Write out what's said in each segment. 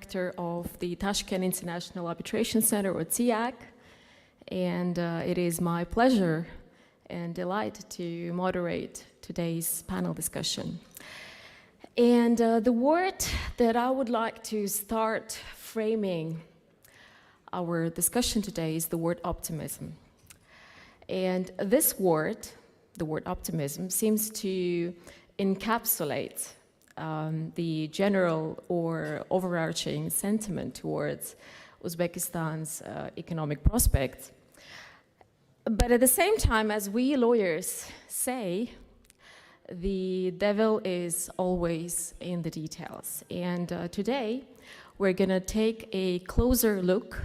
director of the Tashkent International Arbitration Center, or TIAC, and it is my pleasure and delight to moderate today's panel discussion. And the word that I would like to start framing our discussion today is the word optimism. And this word, the word optimism, seems to encapsulate the general or overarching sentiment towards Uzbekistan's economic prospects. But at the same time, as we lawyers say, the devil is always in the details. And today, we're going to take a closer look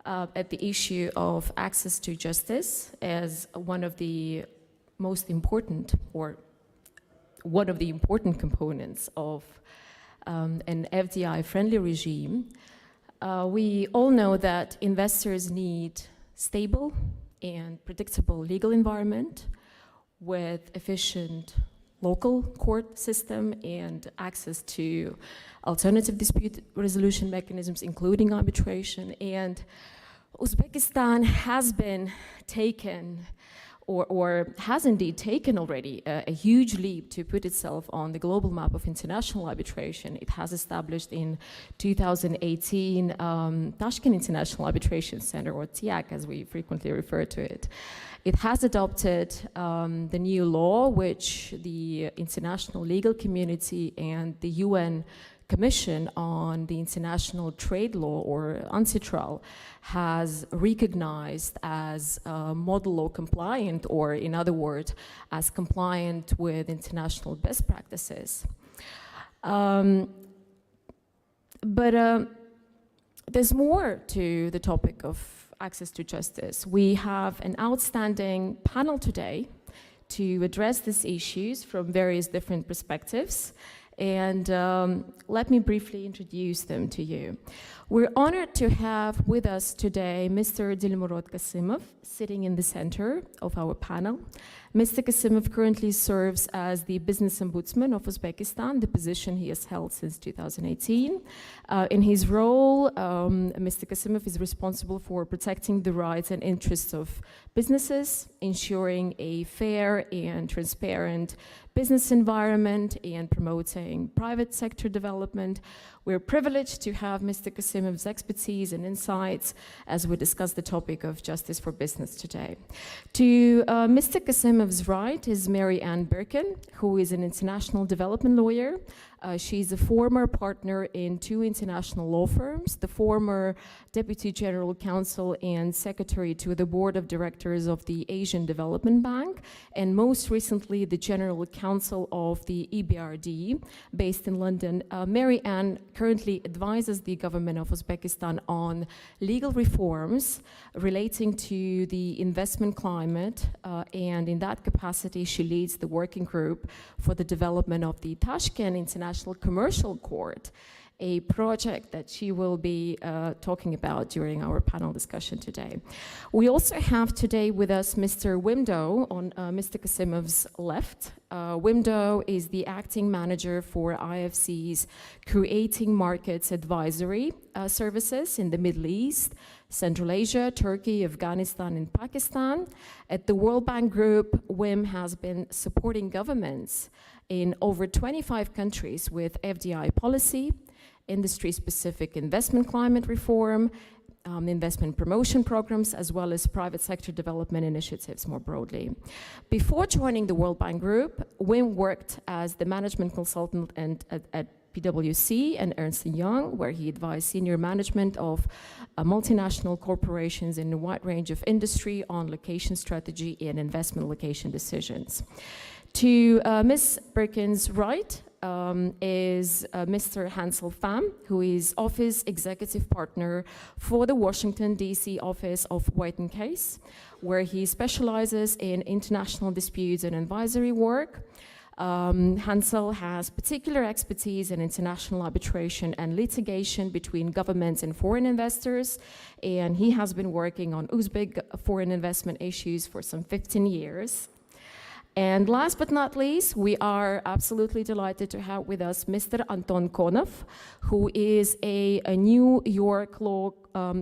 at the issue of access to justice as one of the most important, or one of the important components of an FDI-friendly regime. We all know that investors need stable and predictable legal environment with efficient local court system and access to alternative dispute resolution mechanisms, including arbitration. And Uzbekistan has been taken, or has indeed taken already, a huge leap to put itself on the global map of international arbitration. It has established in 2018 Tashkent International Arbitration Center, or TIAC as we frequently refer to it. It has adopted the new law, which the international legal community and the UN Commission on the International Trade Law, or UNCITRAL, has recognized as model law compliant, or in other words, as compliant with international best practices. But there's more to the topic of access to justice. We have an outstanding panel today to address these issues from various different perspectives. And let me briefly introduce them to you. We're honored to have with us today Mr. Dilmurod Kasimov, sitting in the center of our panel. Mr. Kasimov currently serves as the Business Ombudsman of Uzbekistan, the position he has held since 2018. In his role, Mr. Kasimov is responsible for protecting the rights and interests of businesses, ensuring a fair and transparent business environment, and promoting private sector development. We're privileged to have Mr. Kasimov's expertise and insights as we discuss the topic of justice for business today. To Mr. Kasimov's right is Mary Ann Birkin, who is an international development lawyer. She's a former partner in 2 international law firms, the former Deputy General Counsel and Secretary to the Board of Directors of the Asian Development Bank, and most recently the General Counsel of the EBRD, based in London. Mary Ann currently advises the government of Uzbekistan on legal reforms relating to the investment climate, and in that capacity she leads the working group for the development of the Tashkent International Commercial Court, a project that she will be talking about during our panel discussion today. We also have today with us Mr. Wimdo on Mr. Kasimov's left. Wimdo is the acting manager for IFC's Creating Markets Advisory Services in the Middle East, Central Asia, Turkey, Afghanistan, and Pakistan. At the World Bank Group, Wim has been supporting governments in over 25 countries with FDI policy, industry-specific investment climate reform, investment promotion programs, as well as private sector development initiatives more broadly. Before joining the World Bank Group, Wim worked as the management consultant at PwC and Ernst & Young, where he advised senior management of multinational corporations in a wide range of industry on location strategy and investment location decisions. To Ms. Birkin's right is Mr. Hansel Pham, who is Office Executive Partner for the Washington, D.C. office of White & Case, where he specializes in international disputes and advisory work. Hansel has particular expertise in international arbitration and litigation between governments and foreign investors, and he has been working on Uzbek foreign investment issues for some 15 years. And last but not least, we are absolutely delighted to have with us Mr. Anton Konov, who is a New York law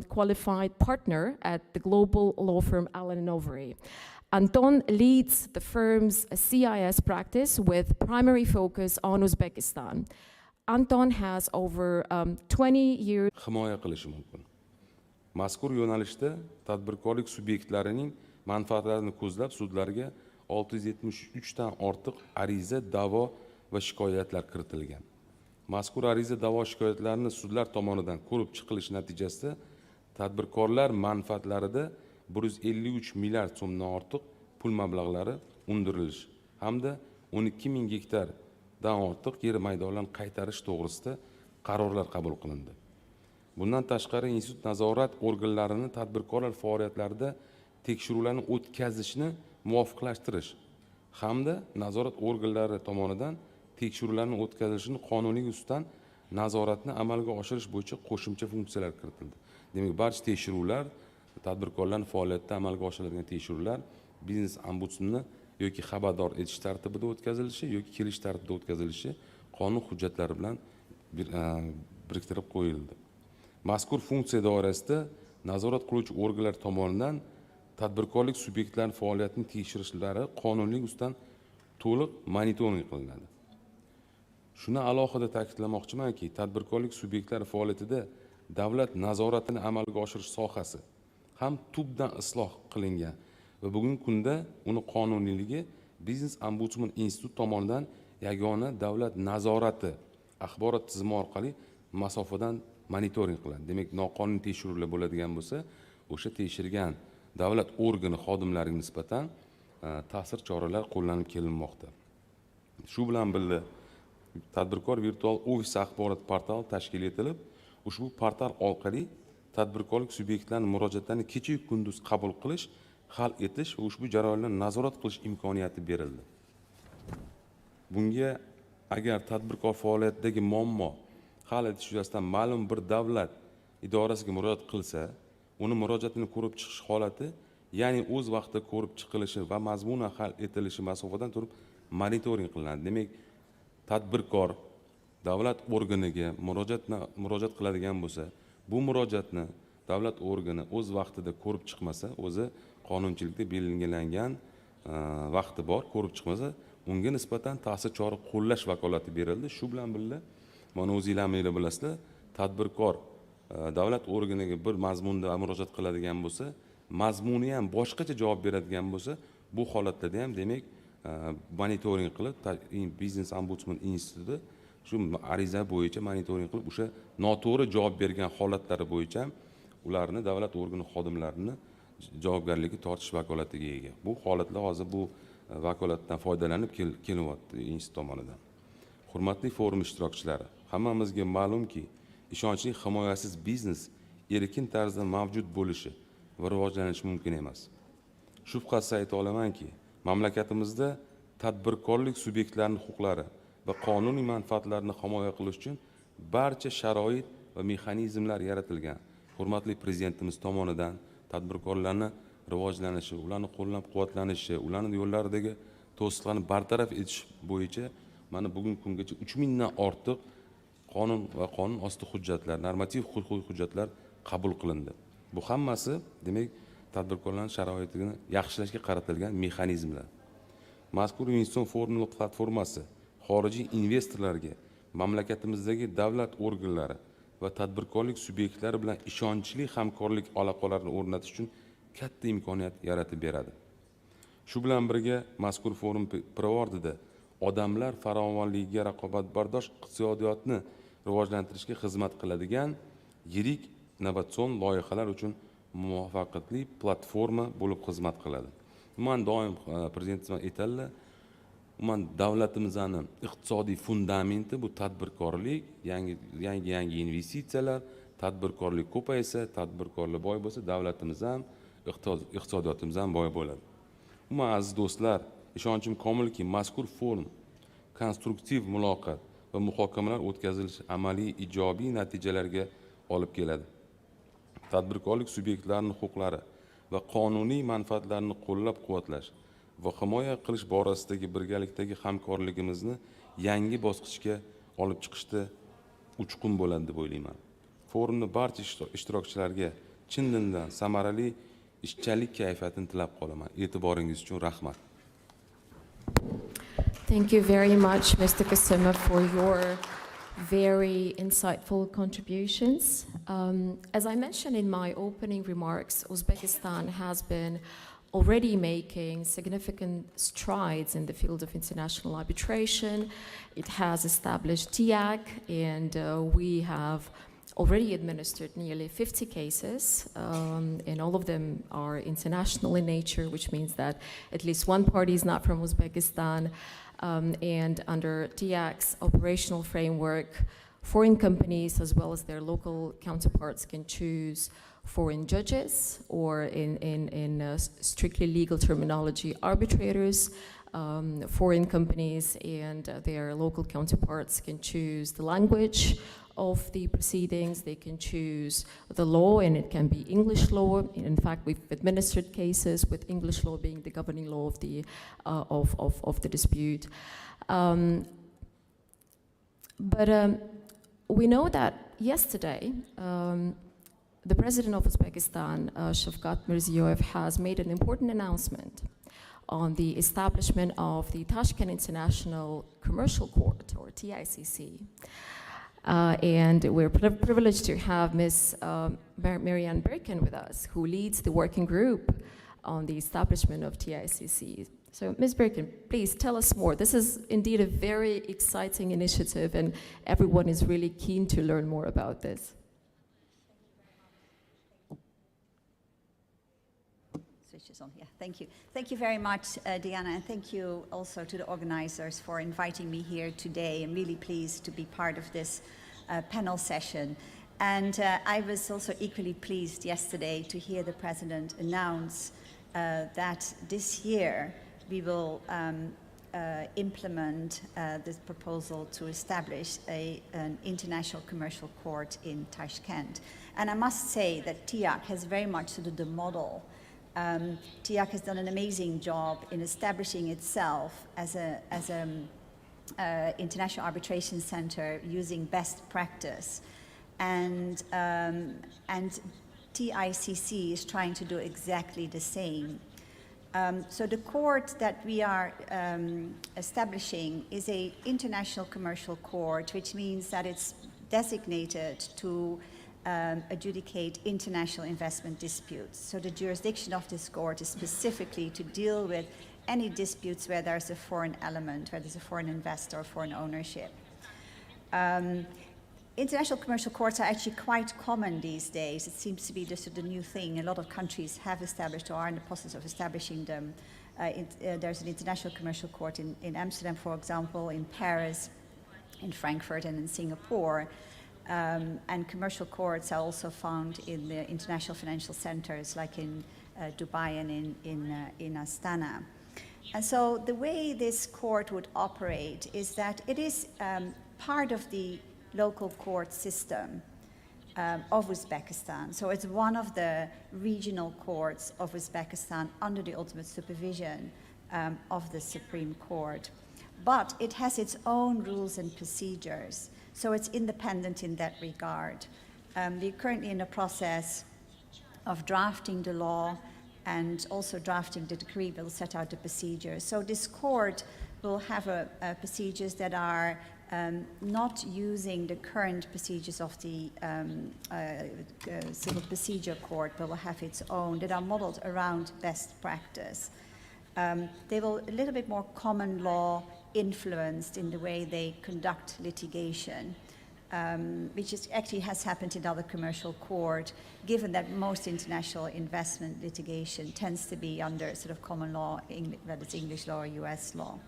qualified partner at the global law firm Allen & Overy. Anton leads the firm's CIS practice with primary focus on Uzbekistan. Anton has over 20 years. Himoya qilishi mumkin. Mazkur yo'nalishda tadbirkorlik subyektlarining manfaatlarini ko'zlab sudlarga 673 dan ortiq ariza, da'vo va shikoyatlar kiritilgan. Mazkur ariza, da'vo shikoyatlarini sudlar tomonidan ko'rib chiqilishi natijasida tadbirkorlar manfaatlarida 153 milliard so'mdan ortiq pul mablag'lari undirilishi hamda 12 ming gektardan ortiq yer maydonlarini qaytarish to'g'risida qarorlar qabul qilindi. Bundan tashqari institut nazorat organlarini tadbirkorlar faoliyatlarida tekshiruvlarni o'tkazishni muvofiqlashtirish hamda nazorat organlari tomonidan tekshiruvlarni o'tkazilishini qonuniy ustidan nazoratni amalga oshirish bo'yicha qo'shimcha funksiyalar kiritildi. Demak, barcha tekshiruvlar, tadbirkorlarning faoliyatida amalga oshiriladigan tekshiruvlar biznes ombudsmani yoki xabardor etish tartibida o'tkazilishi yoki kelish tartibida o'tkazilishi qonun hujjatlari bilan biriktirib qo'yildi. Mazkur funksiya doirasida nazorat qiluvchi organlar tomonidan tadbirkorlik subyektlarining faoliyatini tekshirishlari qonunlik ustidan to'liq monitoring qilinadi. Shuni alohida ta'kidlamoqchimanki, tadbirkorlik subyektlari faoliyatida davlat nazoratini amalga oshirish sohasi ham tubdan isloh qilingan va bugungi kunda uni qonuniyligi Biznes ombudsman institut tomonidan yagona davlat nazorati axborot tizimi orqali masofadan monitoring qiladi. Demak, noqonuniy tekshiruvlar bo'ladigan bo'lsa, o'sha tekshirgan davlat organi xodimlariga nisbatan ta'sir choralar qo'llanib kelinmoqda. Shu bilan birga tadbirkor virtual ofis axborot portali tashkil etilib, ushbu portal orqali tadbirkorlik subyektlarining murojaatlarini kecha-yu kunduz qabul qilish, hal etish va ushbu jarayonlarni nazorat qilish imkoniyati berildi. Bunga agar tadbirkor faoliyatidagi muammo hal etish yuzasidan ma'lum bir davlat idorasiga murojaat qilsa, uni murojaatini ko'rib chiqish holati, ya'ni o'z vaqtida ko'rib chiqilishi va mazmunan hal etilishi masofadan turib monitoring qilinadi. Demak, tadbirkor davlat organiga murojaat qiladigan bo'lsa, bu murojaatni davlat organi o'z vaqtida ko'rib chiqmasa, o'zi qonunchilikda belgilangan vaqti bor, ko'rib chiqmasa, unga nisbatan ta'sir chora qo'llash vakolati berildi. Shu bilan birga, mana o'zingizlar bilasizlar, tadbirkor davlat organiga bir mazmunda murojaat qiladigan bo'lsa, mazmuni ham boshqacha javob beradigan bo'lsa, bu holatlarda ham demak monitoring qilib, Biznes ombudsman instituti shu ariza bo'yicha monitoring qilib, o'sha noto'g'ri javob bergan holatlari bo'yicha ularni davlat organi xodimlarini javobgarlikka tortish vakolatiga ega. Bu holatlar hozir bu vakolatdan foydalanib kelyapti institut tomonidan. Hurmatli forum ishtirokchilari, hammamizga ma'lumki, ishonchli himoyasiz biznes erkin tarzda mavjud bo'lishi va rivojlanishi mumkin emas. Shubhasiz ayta olamanki, mamlakatimizda tadbirkorlik subyektlarining huquqlari va qonuniy manfaatlarini himoya qilish uchun barcha sharoit va mexanizmlar yaratilgan. Hurmatli prezidentimiz tomonidan tadbirkorlarning rivojlanishi, ularning qo'llab-quvvatlanishi, ularning yo'llaridagi to'siqlarni bartaraf etish bo'yicha mana bugungi kungacha 3000 dan ortiq qonun va qonun osti hujjatlar, normativ huquqiy hujjatlar qabul qilindi. Bu hammasi demak tadbirkorlarning sharoitini yaxshilashga qaratilgan mexanizmlar. Mazkur investitsion forum platformasi xorijiy investorlarga mamlakatimizdagi davlat organlari va tadbirkorlik subyektlari bilan ishonchli hamkorlik aloqalarini o'rnatish uchun katta imkoniyat yaratib beradi. Shu bilan birga mazkur forum pirovardida odamlar farovonligiga raqobatbardosh iqtisodiyotni rivojlantirishga xizmat qiladigan yirik innovatsion loyihalar uchun muvaffaqiyatli platforma bo'lib xizmat qiladi. Men doim prezidentimiz aytadilar, davlatimizning iqtisodiy fundamenti bu tadbirkorlik, yangi investitsiyalar, tadbirkorlik ko'paysa, tadbirkorlar boy bo'lsa, davlatimiz ham, iqtisodiyotimiz ham boy bo'ladi. Aziz do'stlar, ishonchim komilki, mazkur forum konstruktiv muloqot va muhokamalar o'tkazilishi amaliy ijobiy natijalarga olib keladi. Tadbirkorlik subyektlarining huquqlari va qonuniy manfaatlarini qo'llab-quvvatlash va himoya qilish borasidagi birgalikdagi hamkorligimizni yangi bosqichga olib chiqishda uchqun bo'ladi deb o'ylayman. Forumni barcha ishtirokchilarga chin dildan samarali ishchanlik kayfiyatini tilab qolaman. E'tiboringiz uchun rahmat. Thank you very much, Mr. Kasima, for your very insightful contributions. As I mentioned in my opening remarks, Uzbekistan has been already making significant strides in the field of international arbitration. It has established TIAC, and we have already administered nearly 50 cases, and all of them are international in nature, which means that at least one party is not from Uzbekistan. And under TIAC's operational framework, foreign companies as well as their local counterparts can choose foreign judges, or in strictly legal terminology, arbitrators. Foreign companies and their local counterparts can choose the language of the proceedings. They can choose the law, and it can be English law. In fact, we've administered cases with English law being the governing law of the dispute. But we know that yesterday, the president of Uzbekistan, Shavkat Mirziyoyev, has made an important announcement on the establishment of the Tashkent International Commercial Court, or TICC. And we're privileged to have Ms. Marianne Birkin with us, who leads the working group on the establishment of TICC. So, Ms. Birkin, please tell us more. This is indeed a very exciting initiative, and everyone is really keen to learn more about this. Switches on, yeah, thank you. Thank you very much, Diana, and thank you also to the organizers for inviting me here today. I'm really pleased to be part of this panel session. And I was also equally pleased yesterday to hear the President announce that this year we will implement this proposal to establish an international commercial court in Tashkent. And I must say that TIAC has very much sort of the model. TIAC has done an amazing job in establishing itself as an international arbitration center using best practice. And TICC is trying to do exactly the same. So the court that we are establishing is an international commercial court, which means that it's designated to adjudicate international investment disputes. So the jurisdiction of this court is specifically to deal with any disputes where there's a foreign element, where there's a foreign investor or foreign ownership. International commercial courts are actually quite common these days. It seems to be just the new thing. A lot of countries have established or are in the process of establishing them. There's an international commercial court in Amsterdam, for example, in Paris, in Frankfurt, and in Singapore. And commercial courts are also found in the international financial centers like in Dubai and in Astana. And so the way this court would operate is that it is part of the local court system of Uzbekistan. So it's one of the regional courts of Uzbekistan under the ultimate supervision of the Supreme Court. But it has its own rules and procedures. So it's independent in that regard. We're currently in the process of drafting the law and also drafting the decree will set out the procedures. So this court will have procedures that are not using the current procedures of the Civil Procedure Court, but will have its own that are modeled around best practice. They will a little bit more common law influenced in the way they conduct litigation, which actually has happened in other commercial court, given that most international investment litigation tends to be under sort of common law, whether it's English law or US law.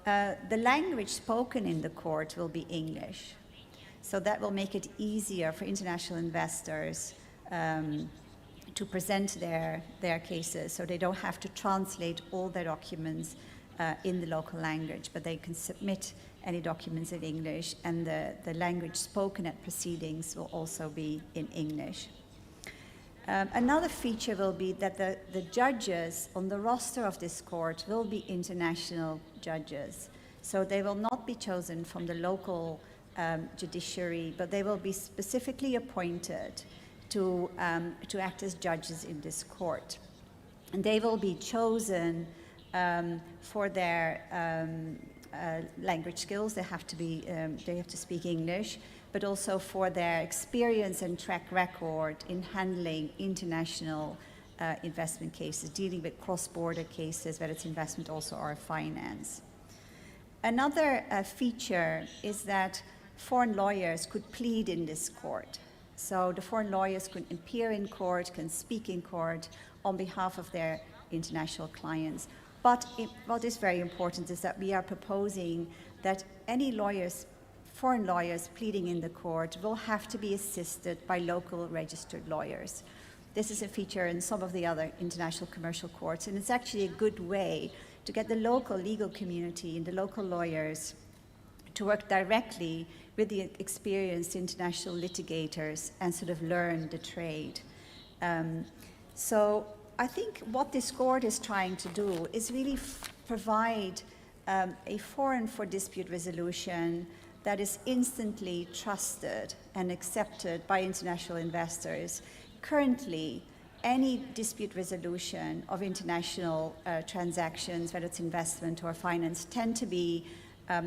The language spoken in the court will be English. So that will make it easier for international investors to present their cases, so they don't have to translate all their documents in the local language, but they can submit any documents in English, and the language spoken at proceedings will also be in English. Another feature will be that the judges on the roster of this court will be international judges. So they will not be chosen from the local judiciary, but they will be specifically appointed to act as judges in this court. And they will be chosen for their language skills. They have to speak English, but also for their experience and track record in handling international investment cases, dealing with cross-border cases, whether it's investment also or finance. Another feature is that foreign lawyers could plead in this court. So the foreign lawyers could appear in court, can speak in court on behalf of their international clients. But what is very important is that we are proposing that any lawyers, foreign lawyers pleading in the court will have to be assisted by local registered lawyers. This is a feature in some of the other international commercial courts, and it's actually a good way to get the local legal community and the local lawyers to work directly with the experienced international litigators and sort of learn the trade. So I think what this court is trying to do is really provide a forum for dispute resolution that is instantly trusted and accepted by international investors. Currently, any dispute resolution of international transactions, whether it's investment or finance, tend to be,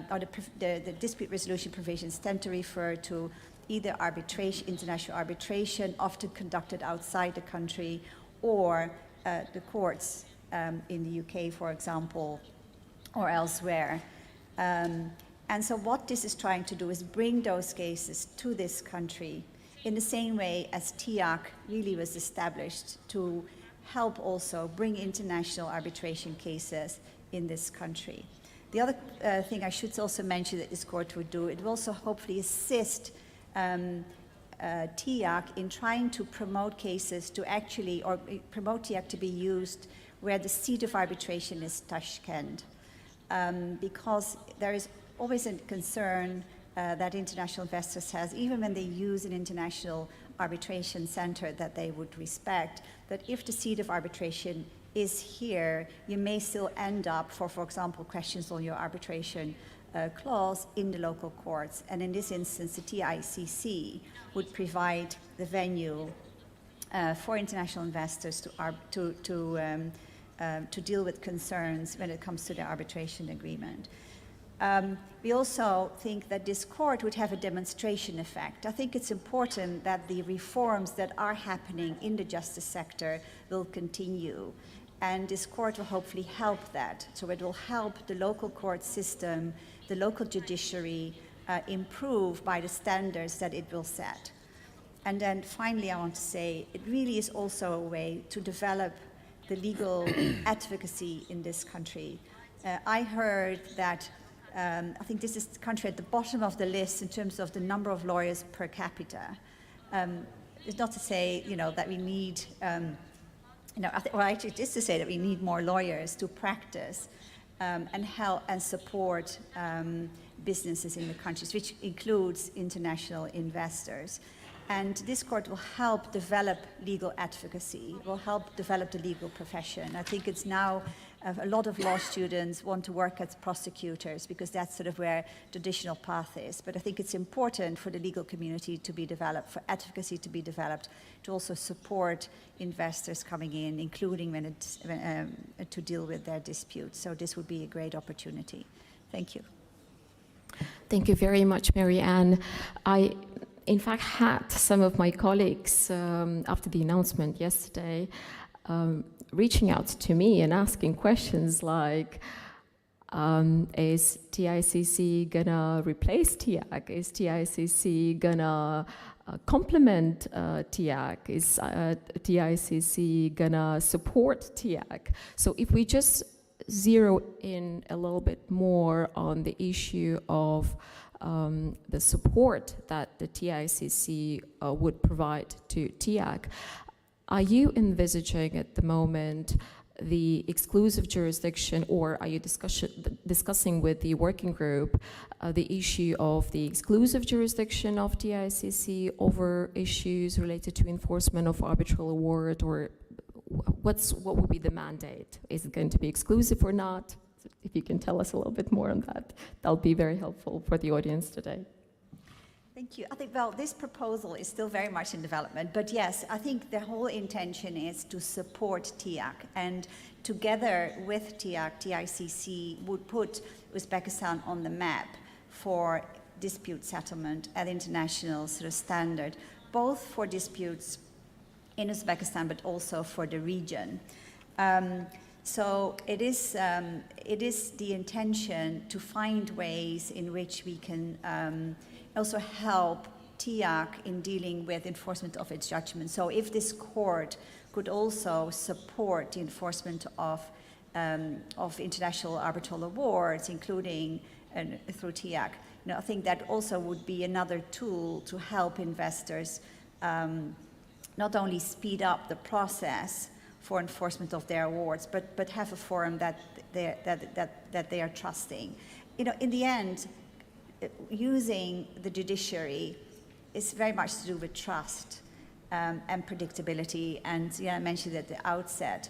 or the dispute resolution provisions tend to refer to either arbitration, international arbitration, often conducted outside the country, or the courts in the UK, for example, or elsewhere. And so what this is trying to do is bring those cases to this country in the same way as TIAC really was established to help also bring international arbitration cases in this country. The other thing I should also mention that this court would do, it will also hopefully assist TIAC in trying to promote cases to actually, or promote TIAC to be used where the seat of arbitration is Tashkent. Because there is always a concern that international investors has, even when they use an international arbitration center that they would respect, that if the seat of arbitration is here, you may still end up for example, questions on your arbitration clause in the local courts. And in this instance, the TICC would provide the venue for international investors to deal with concerns when it comes to the arbitration agreement. We also think that this court would have a demonstration effect. I think it's important that the reforms that are happening in the justice sector will continue, and this court will hopefully help that. So it will help the local court system, the local judiciary improve by the standards that it will set. And then finally, I want to say, it really is also a way to develop the legal advocacy in this country. I heard that I think this is the country at the bottom of the list in terms of the number of lawyers per capita. It's not to say, that we need, actually it is to say that we need more lawyers to practice and help and support businesses in the countries, which includes international investors. And this court will help develop legal advocacy, will help develop the legal profession. I think it's now a lot of law students want to work as prosecutors because that's sort of where traditional path is. But I think it's important for the legal community to be developed, for advocacy to be developed, to also support investors coming in, including when it's to deal with their disputes. So this would be a great opportunity. Thank you. Thank you very much, Marianne. I, in fact, had some of my colleagues after the announcement yesterday reaching out to me and asking questions like, is TICC gonna replace TIAC? Is TICC gonna complement TIAC? Is TICC gonna support TIAC? So if we just zero in a little bit more on the issue of the support that the TICC would provide to TIAC, are you envisaging at the moment the exclusive jurisdiction, or are you discussing with the working group the issue of the exclusive jurisdiction of the ICC over issues related to enforcement of arbitral award, or what would be the mandate? Is it going to be exclusive or not? If you can tell us a little bit more on that, that'll be very helpful for the audience today. Thank you. I think, well, this proposal is still very much in development, but yes, I think the whole intention is to support TIAC, and together with TIAC, TICC would put Uzbekistan on the map for dispute settlement at international sort of standard, both for disputes in Uzbekistan, but also for the region. So it is the intention to find ways in which we can also help TIAC in dealing with enforcement of its judgment. So if this court could also support the enforcement of international arbitral awards, including through TIAC, I think that also would be another tool to help investors not only speed up the process for enforcement of their awards, but have a forum that they are trusting. In the end, using the judiciary is very much to do with trust and predictability, and I mentioned at the outset.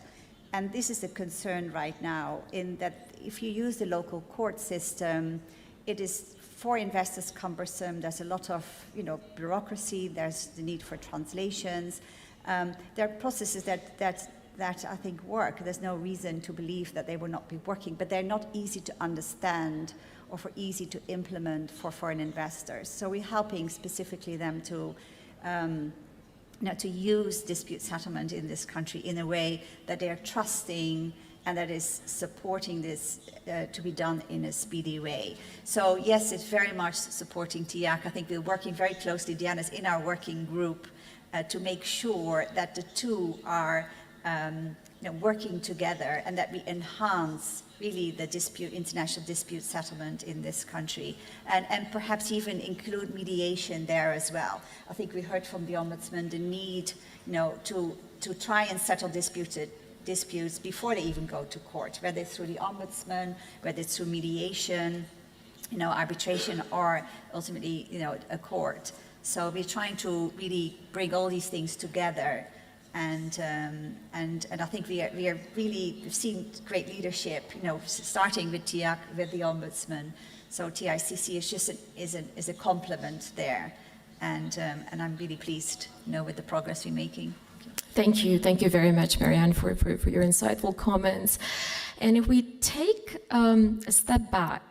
And this is a concern right now, in that if you use the local court system, it is for investors cumbersome. There's a lot of bureaucracy. There's the need for translations. There are processes that I think work. There's no reason to believe that they will not be working, but they're not easy to understand or for easy to implement for foreign investors. So we're helping specifically them to use dispute settlement in this country in a way that they are trusting and that is supporting this to be done in a speedy way. So yes, it's very much supporting TIAC. I think we're working very closely, Diana's in our working group, to make sure that the two are working together and that we enhance really the international dispute settlement in this country, and perhaps even include mediation there as well. I think we heard from the Ombudsman the need to try and settle disputes before they even go to court, whether it's through the Ombudsman, whether it's through mediation, arbitration, or ultimately a court. So we're trying to really bring all these things together. And I think we've seen great leadership, starting with TIAC, with the Ombudsman. So TICC is a complement there, and I'm really pleased, with the progress we're making. Thank you very much, Marianne, for your insightful comments. And if we take a step back,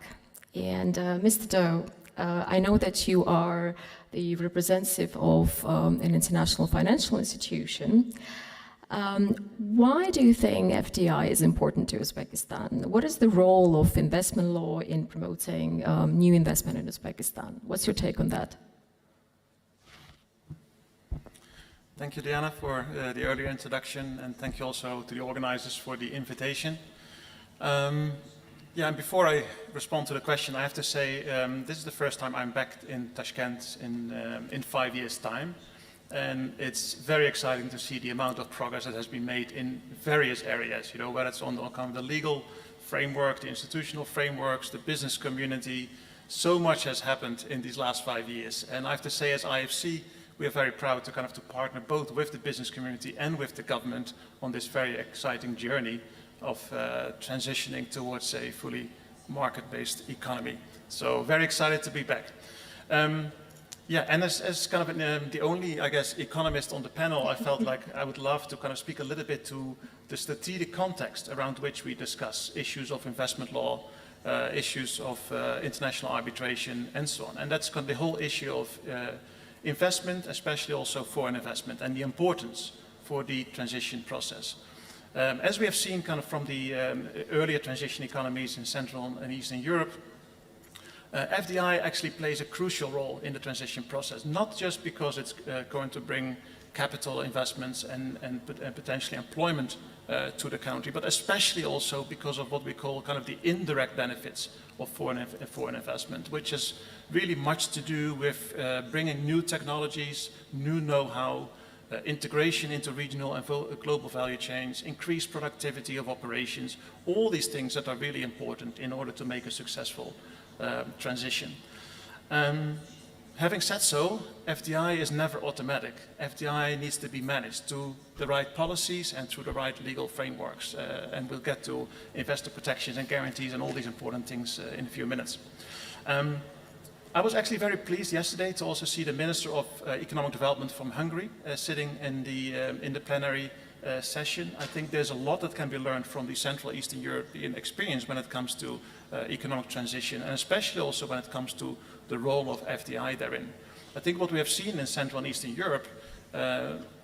and Mr. Doe, I know that you are the representative of an international financial institution. Why do you think FDI is important to Uzbekistan? What is the role of investment law in promoting new investment in Uzbekistan? What's your take on that? Thank you, Diana, for the earlier introduction, and thank you also to the organizers for the invitation. And before I respond to the question, I have to say this is the first time I'm back in Tashkent in 5 years' time, and it's very exciting to see the amount of progress that has been made in various areas. Whether it's on the legal framework, the institutional frameworks, the business community. So much has happened in these last 5 years, and I have to say, as IFC, we are very proud to partner both with the business community and with the government on this very exciting journey of transitioning towards a fully market-based economy. So very excited to be back. And as the only, economist on the panel, I felt like I would love to speak a little bit to the strategic context around which we discuss issues of investment law, issues of international arbitration, and so on. And that's the whole issue of investment, especially also foreign investment, and the importance for the transition process. As we have seen from the earlier transition economies in Central and Eastern Europe, FDI actually plays a crucial role in the transition process, not just because it's going to bring capital investments and potentially employment to the country, but especially also because of what we call the indirect benefits of foreign investment, which has really much to do with bringing new technologies, new know-how, integration into regional and global value chains, increased productivity of operations, all these things that are really important in order to make a successful transition. Having said so, FDI is never automatic. FDI needs to be managed through the right policies and through the right legal frameworks. And we'll get to investor protections and guarantees and all these important things in a few minutes. I was actually very pleased yesterday to also see the Minister of Economic Development from Hungary sitting in the plenary session. I think there's a lot that can be learned from the Central Eastern European experience when it comes to economic transition, and especially also when it comes to the role of FDI therein. I think what we have seen in Central and Eastern Europe,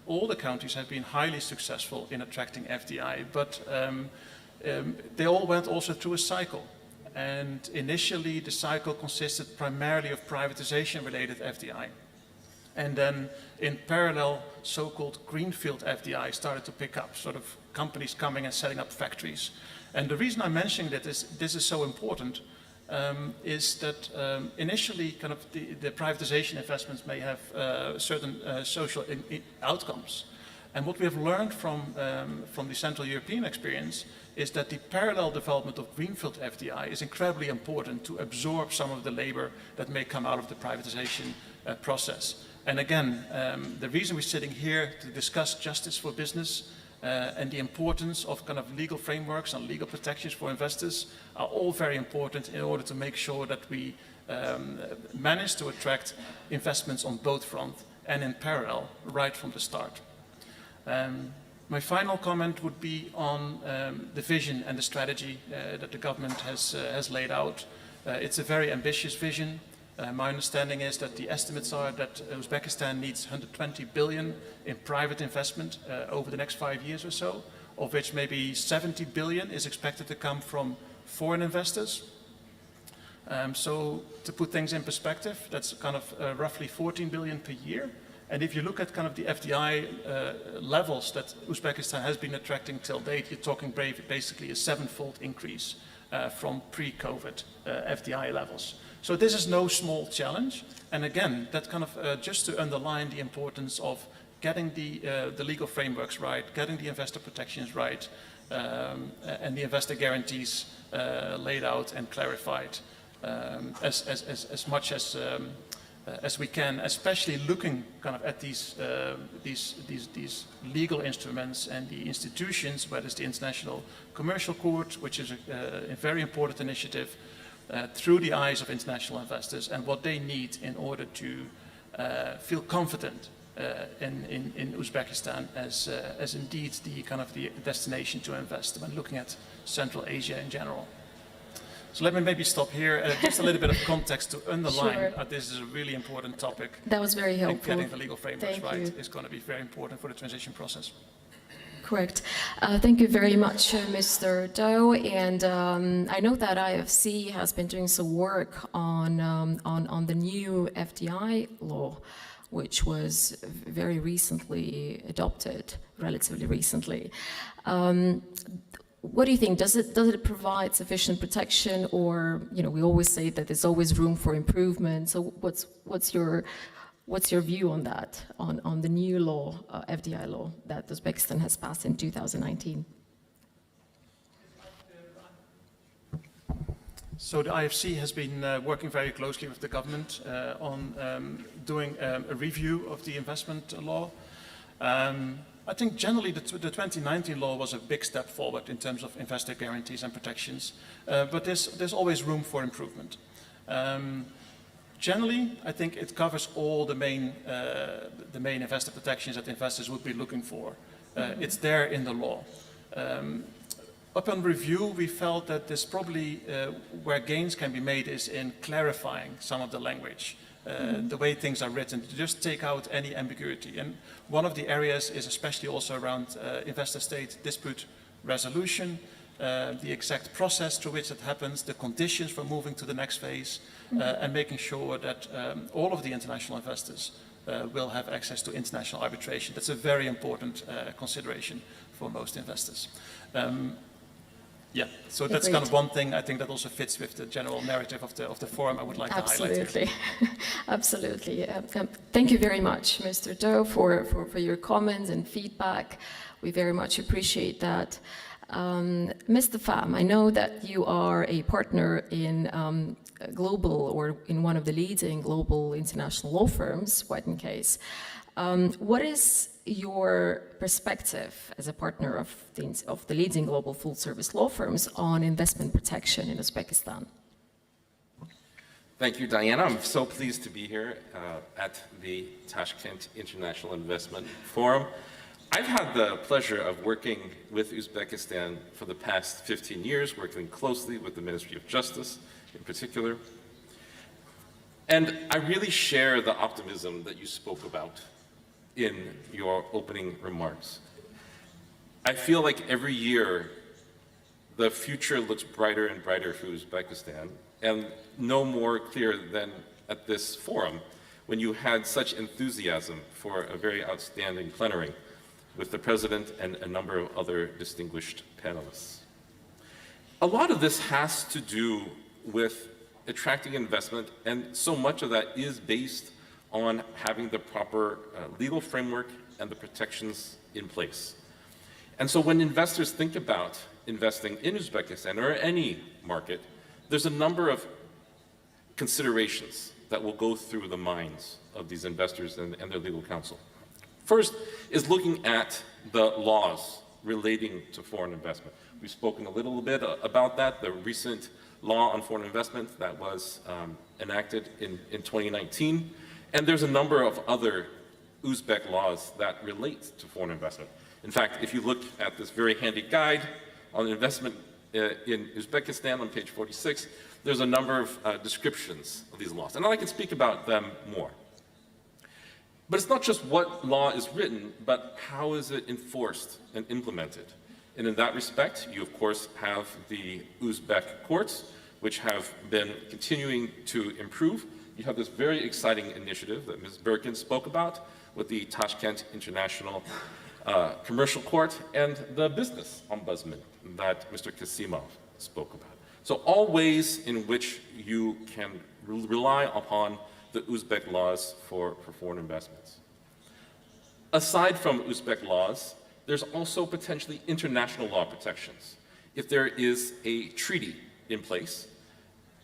all the countries have been highly successful in attracting FDI, but they all went also through a cycle. And initially the cycle consisted primarily of privatization-related FDI. And then in parallel, so-called greenfield FDI started to pick up, sort of companies coming and setting up factories. And the reason I'm mentioning that this is so important is that initially kind of the privatization investments may have certain social outcomes. And what we have learned from the Central European experience is that the parallel development of greenfield FDI is incredibly important to absorb some of the labor that may come out of the privatization process. And again, the reason we're sitting here to discuss justice for business and the importance of kind of legal frameworks and legal protections for investors are all very important in order to make sure that we manage to attract investments on both fronts and in parallel right from the start. My final comment would be on the vision and the strategy that the government has laid out. It's a very ambitious vision. My understanding is that the estimates are that Uzbekistan needs 120 billion in private investment over the next 5 years or so, of which maybe 70 billion is expected to come from foreign investors. So to put things in perspective, that's kind of roughly 14 billion per year. And if you look at kind of the FDI levels that Uzbekistan has been attracting till date, you're talking basically a 7-fold increase from pre-COVID FDI levels. So this is no small challenge. And again, that kind of just to underline the importance of getting the legal frameworks right, getting the investor protections right, and the investor guarantees laid out and clarified as much as we can, especially looking kind of at these legal instruments and the institutions, whether it's the International Commercial Court, which is a very important initiative, through the eyes of international investors and what they need in order to feel confident in Uzbekistan as indeed the kind of the destination to invest when looking at Central Asia in general. So let me maybe stop here. Just a little bit of context to underline that this is a really important topic. That was very helpful. And getting the legal frameworks right is going to be very important for the transition process. Correct. Thank you very much, Mr. Doe. And I know that IFC has been doing some work on the new FDI law, which was very recently adopted, relatively recently. What do you think? Does it provide sufficient protection, or we always say that there's always room for improvement? So what's your view on that, on the new law, FDI law that Uzbekistan has passed in 2019? So the IFC has been working very closely with the government on doing a review of the investment law. I think generally the 2019 law was a big step forward in terms of investor guarantees and protections, but there's always room for improvement. Generally, I think it covers all the main investor protections that investors would be looking for. It's there in the law. Upon review, we felt that there's probably where gains can be made is in clarifying some of the language. The way things are written, to just take out any ambiguity. And one of the areas is especially also around investor-state dispute resolution, the exact process through which it happens, the conditions for moving to the next phase, and making sure that all of the international investors will have access to international arbitration. That's a very important consideration for most investors. Yeah, so that's kind of one thing I think that also fits with the general narrative of the forum I would like to highlight. Absolutely, absolutely. Thank you very much, Mr. Doe, for your comments and feedback. We very much appreciate that. Mr. Pham, I know that you are a partner in global, or in one of the leading global international law firms, White & Case. What is your perspective as a partner of the leading global full-service law firms on investment protection in Uzbekistan? Thank you, Diana. I'm so pleased to be here at the Tashkent International Investment Forum. I've had the pleasure of working with Uzbekistan for the past 15 years, working closely with the Ministry of Justice in particular. And I really share the optimism that you spoke about in your opening remarks. I feel like every year the future looks brighter and brighter for Uzbekistan, and no more clear than at this forum when you had such enthusiasm for a very outstanding plenary with the President and a number of other distinguished panelists. A lot of this has to do with attracting investment, and so much of that is based on having the proper legal framework and the protections in place. And so when investors think about investing in Uzbekistan or any market, there's a number of considerations that will go through the minds of these investors and their legal counsel. First is looking at the laws relating to foreign investment. We've spoken a little bit about that, the recent law on foreign investment that was enacted in 2019. And there's a number of other Uzbek laws that relate to foreign investment. In fact, if you look at this very handy guide on investment in Uzbekistan on page 46, there's a number of descriptions of these laws. And I can speak about them more. But it's not just what law is written, but how is it enforced and implemented. And in that respect, you of course have the Uzbek courts, which have been continuing to improve. You have this very exciting initiative that Ms. Birkin spoke about with the Tashkent International Commercial Court and the Biznes Ombudsman that Mr. Kasimov spoke about. So all ways in which you can rely upon the Uzbek laws for foreign investments. Aside from Uzbek laws, there's also potentially international law protections. If there is a treaty in place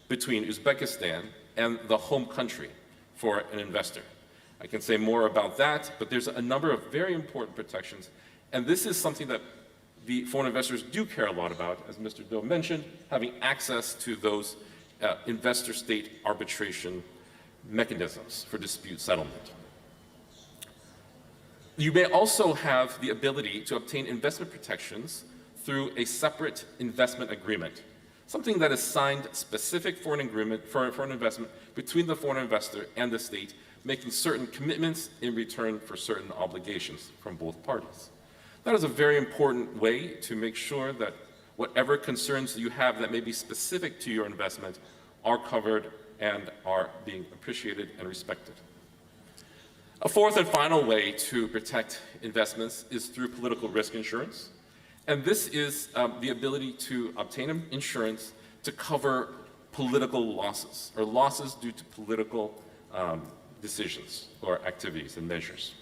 between Uzbekistan and the home country for an investor. I can say more about that, but there's a number of very important protections, and this is something that the foreign investors do care a lot about, as Mr. Doe mentioned, having access to those investor-state arbitration mechanisms for dispute settlement. You may also have the ability to obtain investment protections through a separate investment agreement, something that is signed specific for an agreement for an investment between the foreign investor and the state, making certain commitments in return for certain obligations from both parties. That is a very important way to make sure that whatever concerns you have that may be specific to your investment are covered and are being appreciated and respected. A fourth and final way to protect investments is through political risk insurance. And this is the ability to obtain insurance to cover political losses or losses due to political decisions or activities and measures.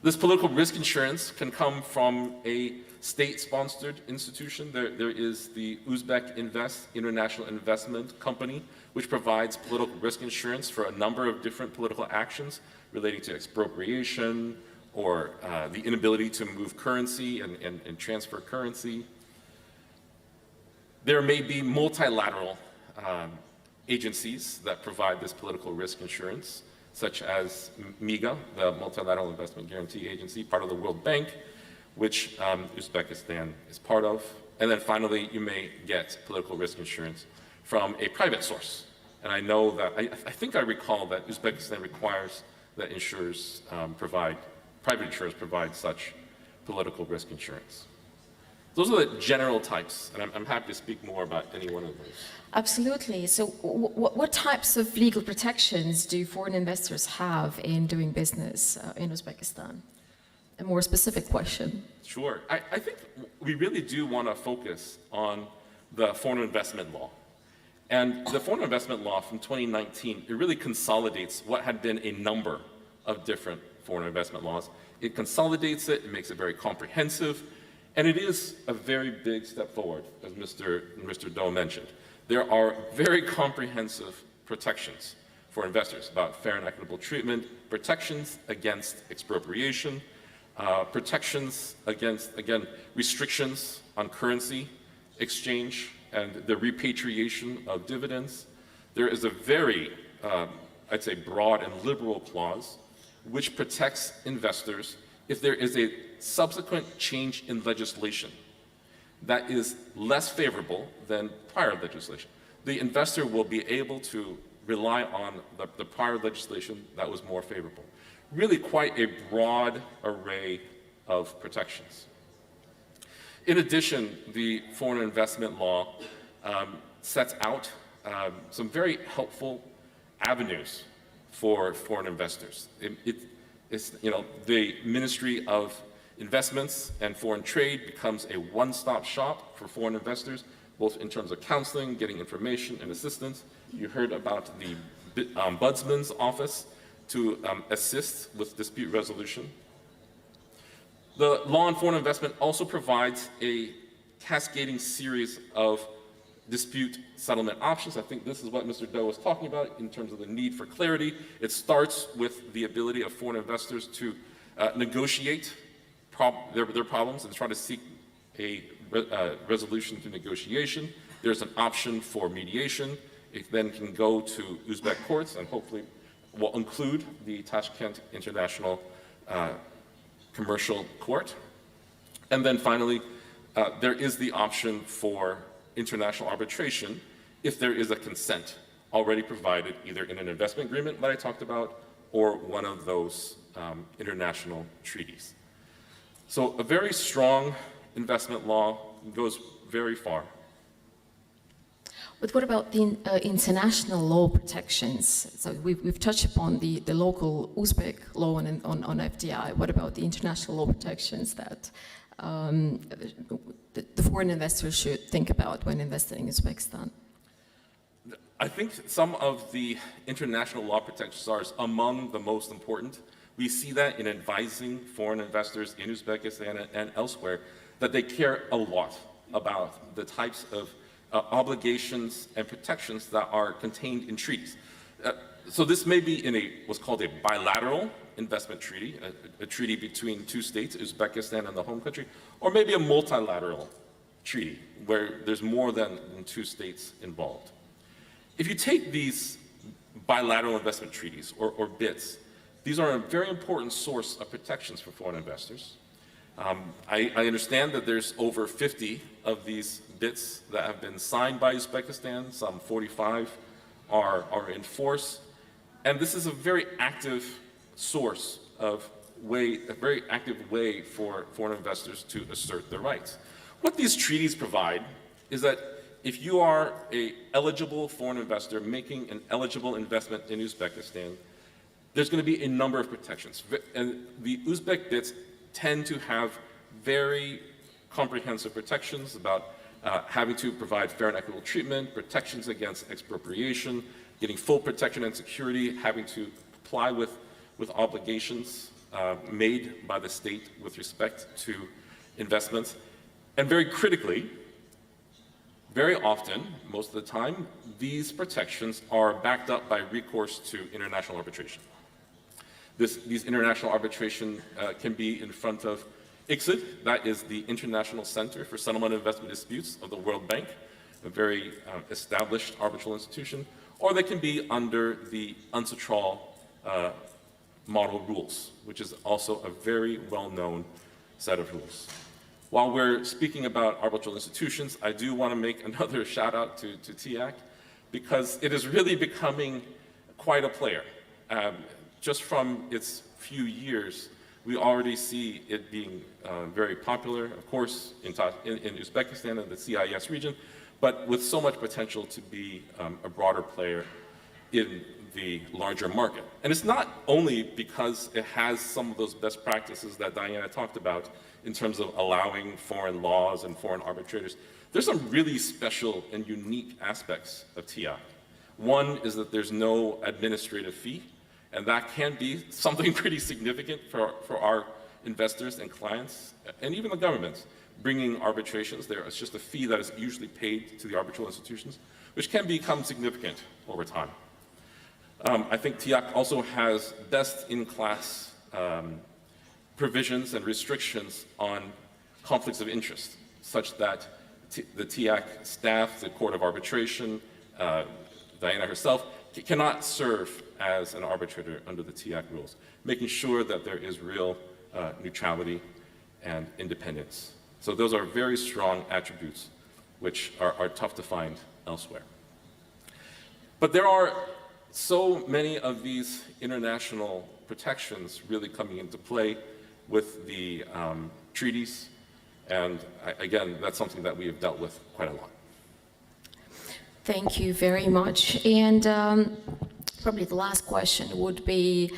This political risk insurance can come from a state-sponsored institution. There is the Uzbek Invest International Investment Company, which provides political risk insurance for a number of different political actions relating to expropriation or the inability to move currency and transfer currency. There may be multilateral agencies that provide this political risk insurance, such as MIGA, the Multilateral Investment Guarantee Agency, part of the World Bank, which Uzbekistan is part of. And then finally, you may get political risk insurance from a private source. And I know that, I think I recall that Uzbekistan requires that insurers private insurers provide such political risk insurance. Those are the general types, and I'm happy to speak more about any one of those. Absolutely. So what types of legal protections do foreign investors have in doing business in Uzbekistan? a more specific question. Sure. I think we really do want to focus on the foreign investment law. And the foreign investment law from 2019, it really consolidates what had been a number of different foreign investment laws. It consolidates it, it makes it very comprehensive, and it is a very big step forward, as Mr. Doe mentioned. There are very comprehensive protections for investors about fair and equitable treatment, protections against expropriation, protections against, again, restrictions on currency exchange and the repatriation of dividends. There is a very, I'd say, broad and liberal clause which protects investors if there is a subsequent change in legislation that is less favorable than prior legislation. The investor will be able to rely on the prior legislation that was more favorable. Really quite a broad array of protections. In addition, the foreign investment law sets out some very helpful avenues for foreign investors. It's, you know, the Ministry of Investments and Foreign Trade becomes a one-stop shop for foreign investors, both in terms of counseling, getting information and assistance. You heard about the Ombudsman's office to assist with dispute resolution. The law on foreign investment also provides a cascading series of dispute settlement options. I think this is what Mr. Doe was talking about in terms of the need for clarity. It starts with the ability of foreign investors to negotiate their problems and try to seek a resolution through negotiation. There's an option for mediation. It then can go to Uzbek courts and hopefully will include the Tashkent International Commercial Court. And then finally, there is the option for international arbitration if there is a consent already provided either in an investment agreement that I talked about or one of those international treaties. So a very strong investment law goes very far. But what about the international law protections? So we've touched upon the local Uzbek law on FDI. What about the international law protections that the foreign investors should think about when investing in Uzbekistan? I think some of the international law protections are among the most important. We see that in advising foreign investors in Uzbekistan and elsewhere, that they care a lot about the types of obligations and protections that are contained in treaties. So this may be in what's called a bilateral investment treaty, a treaty between two states, Uzbekistan and the home country, or maybe a multilateral treaty where there's more than two states involved. If you take these bilateral investment treaties or BITs, these are a very important source of protections for foreign investors. I understand that there's over 50 of these BITs that have been signed by Uzbekistan, some 45 are in force, and this is a very active source of a very active way for foreign investors to assert their rights. What these treaties provide is that if you are an eligible foreign investor making an eligible investment in Uzbekistan, there's going to be a number of protections. And the Uzbek BITs tend to have very comprehensive protections about having to provide fair and equitable treatment, protections against expropriation, getting full protection and security, having to comply with obligations made by the state with respect to investments. And very critically, very often, most of the time, these protections are backed up by recourse to international arbitration. These international arbitration can be in front of ICSID, that is the International Center for Settlement and Investment Disputes of the World Bank, a very established arbitral institution, or they can be under the UNCITRAL model rules, which is also a very well-known set of rules. While we're speaking about arbitral institutions, I do want to make another shout out to TIAC because it is really becoming quite a player. Just from its few years, we already see it being very popular, of course, in Uzbekistan and the CIS region, but with so much potential to be a broader player in the larger market. And it's not only because it has some of those best practices that Diana talked about in terms of allowing foreign laws and foreign arbitrators. There's some really special and unique aspects of TIAC. One is that there's no administrative fee, and that can be something pretty significant for our investors and clients, and even the governments, bringing arbitrations there. It's just a fee that is usually paid to the arbitral institutions, which can become significant over time. I think TIAC also has best-in-class provisions and restrictions on conflicts of interest, such that the TIAC staff, the Court of Arbitration, Diana herself, cannot serve as an arbitrator under the TIAC rules, making sure that there is real neutrality and independence. So those are very strong attributes which are tough to find elsewhere. But there are so many of these international protections really coming into play with the treaties, and again, that's something that we have dealt with quite a lot. Thank you very much. And probably the last question would be,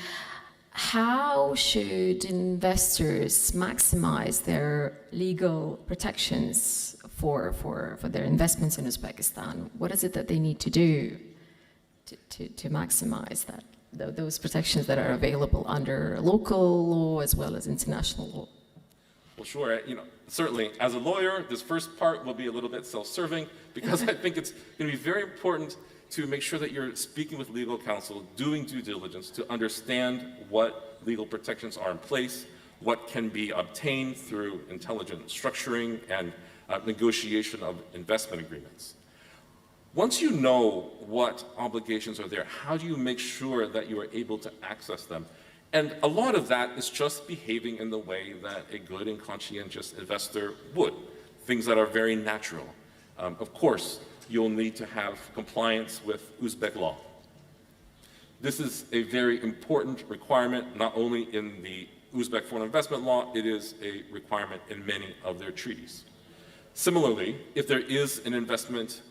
how should investors maximize their legal protections for their investments in Uzbekistan? What is it that they need to do to maximize those protections that are available under local law as well as international law? Well, sure. Certainly, as a lawyer, this first part will be a little bit self-serving, because I think it's going to be very important to make sure that you're speaking with legal counsel, doing due diligence to understand what legal protections are in place, what can be obtained through intelligent structuring and negotiation of investment agreements. Once you know what obligations are there, how do you make sure that you are able to access them? And a lot of that is just behaving in the way that a good and conscientious investor would, things that are very natural. Of course, you'll need to have compliance with Uzbek law. This is a very important requirement, not only in the Uzbek foreign investment law, it is a requirement in many of their treaties. Similarly, if there is an investment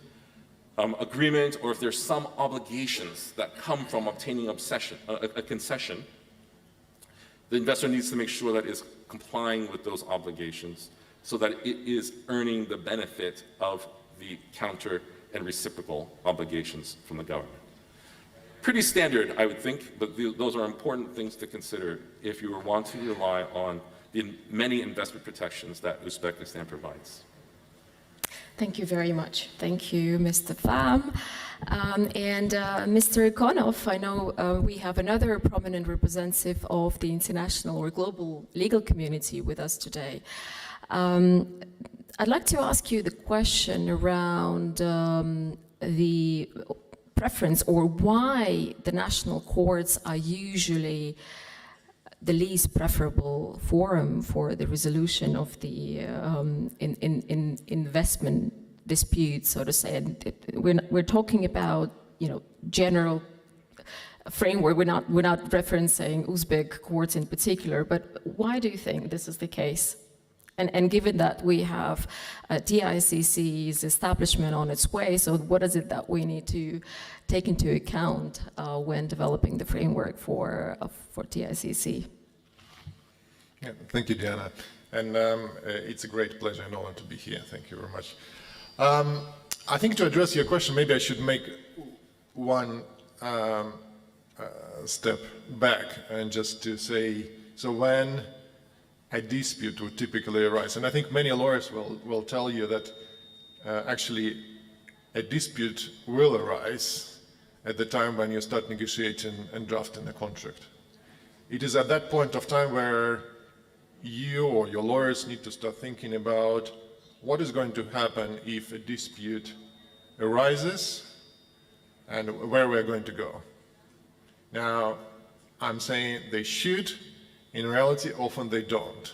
agreement, or if there's some obligations that come from obtaining a concession, the investor needs to make sure that it's complying with those obligations so that it is earning the benefit of the counter and reciprocal obligations from the government. Pretty standard, I would think, but those are important things to consider if you want to rely on the many investment protections that Uzbekistan provides. Thank you very much. Thank you, Mr. Pham. And Mr. Konov, I know we have another prominent representative of the international or global legal community with us today. I'd like to ask you the question around the preference, or why the national courts are usually the least preferable forum for the resolution of the in investment disputes, so to say. And we're talking about, general framework. We're not referencing Uzbek courts in particular. But why do you think this is the case? And given that we have TICC's establishment on its way, so what is it that we need to take into account when developing the framework for TICC? Yeah, thank you, Diana. And it's a great pleasure and honor to be here. Thank you very much. I think to address your question, maybe I should make one step back and just to say, so when a dispute would typically arise, and I think many lawyers will tell you that actually a dispute will arise at the time when you start negotiating and drafting a contract. It is at that point of time where you or your lawyers need to start thinking about what is going to happen if a dispute arises and where we're going to go. Now, I'm saying they should. In reality, often they don't.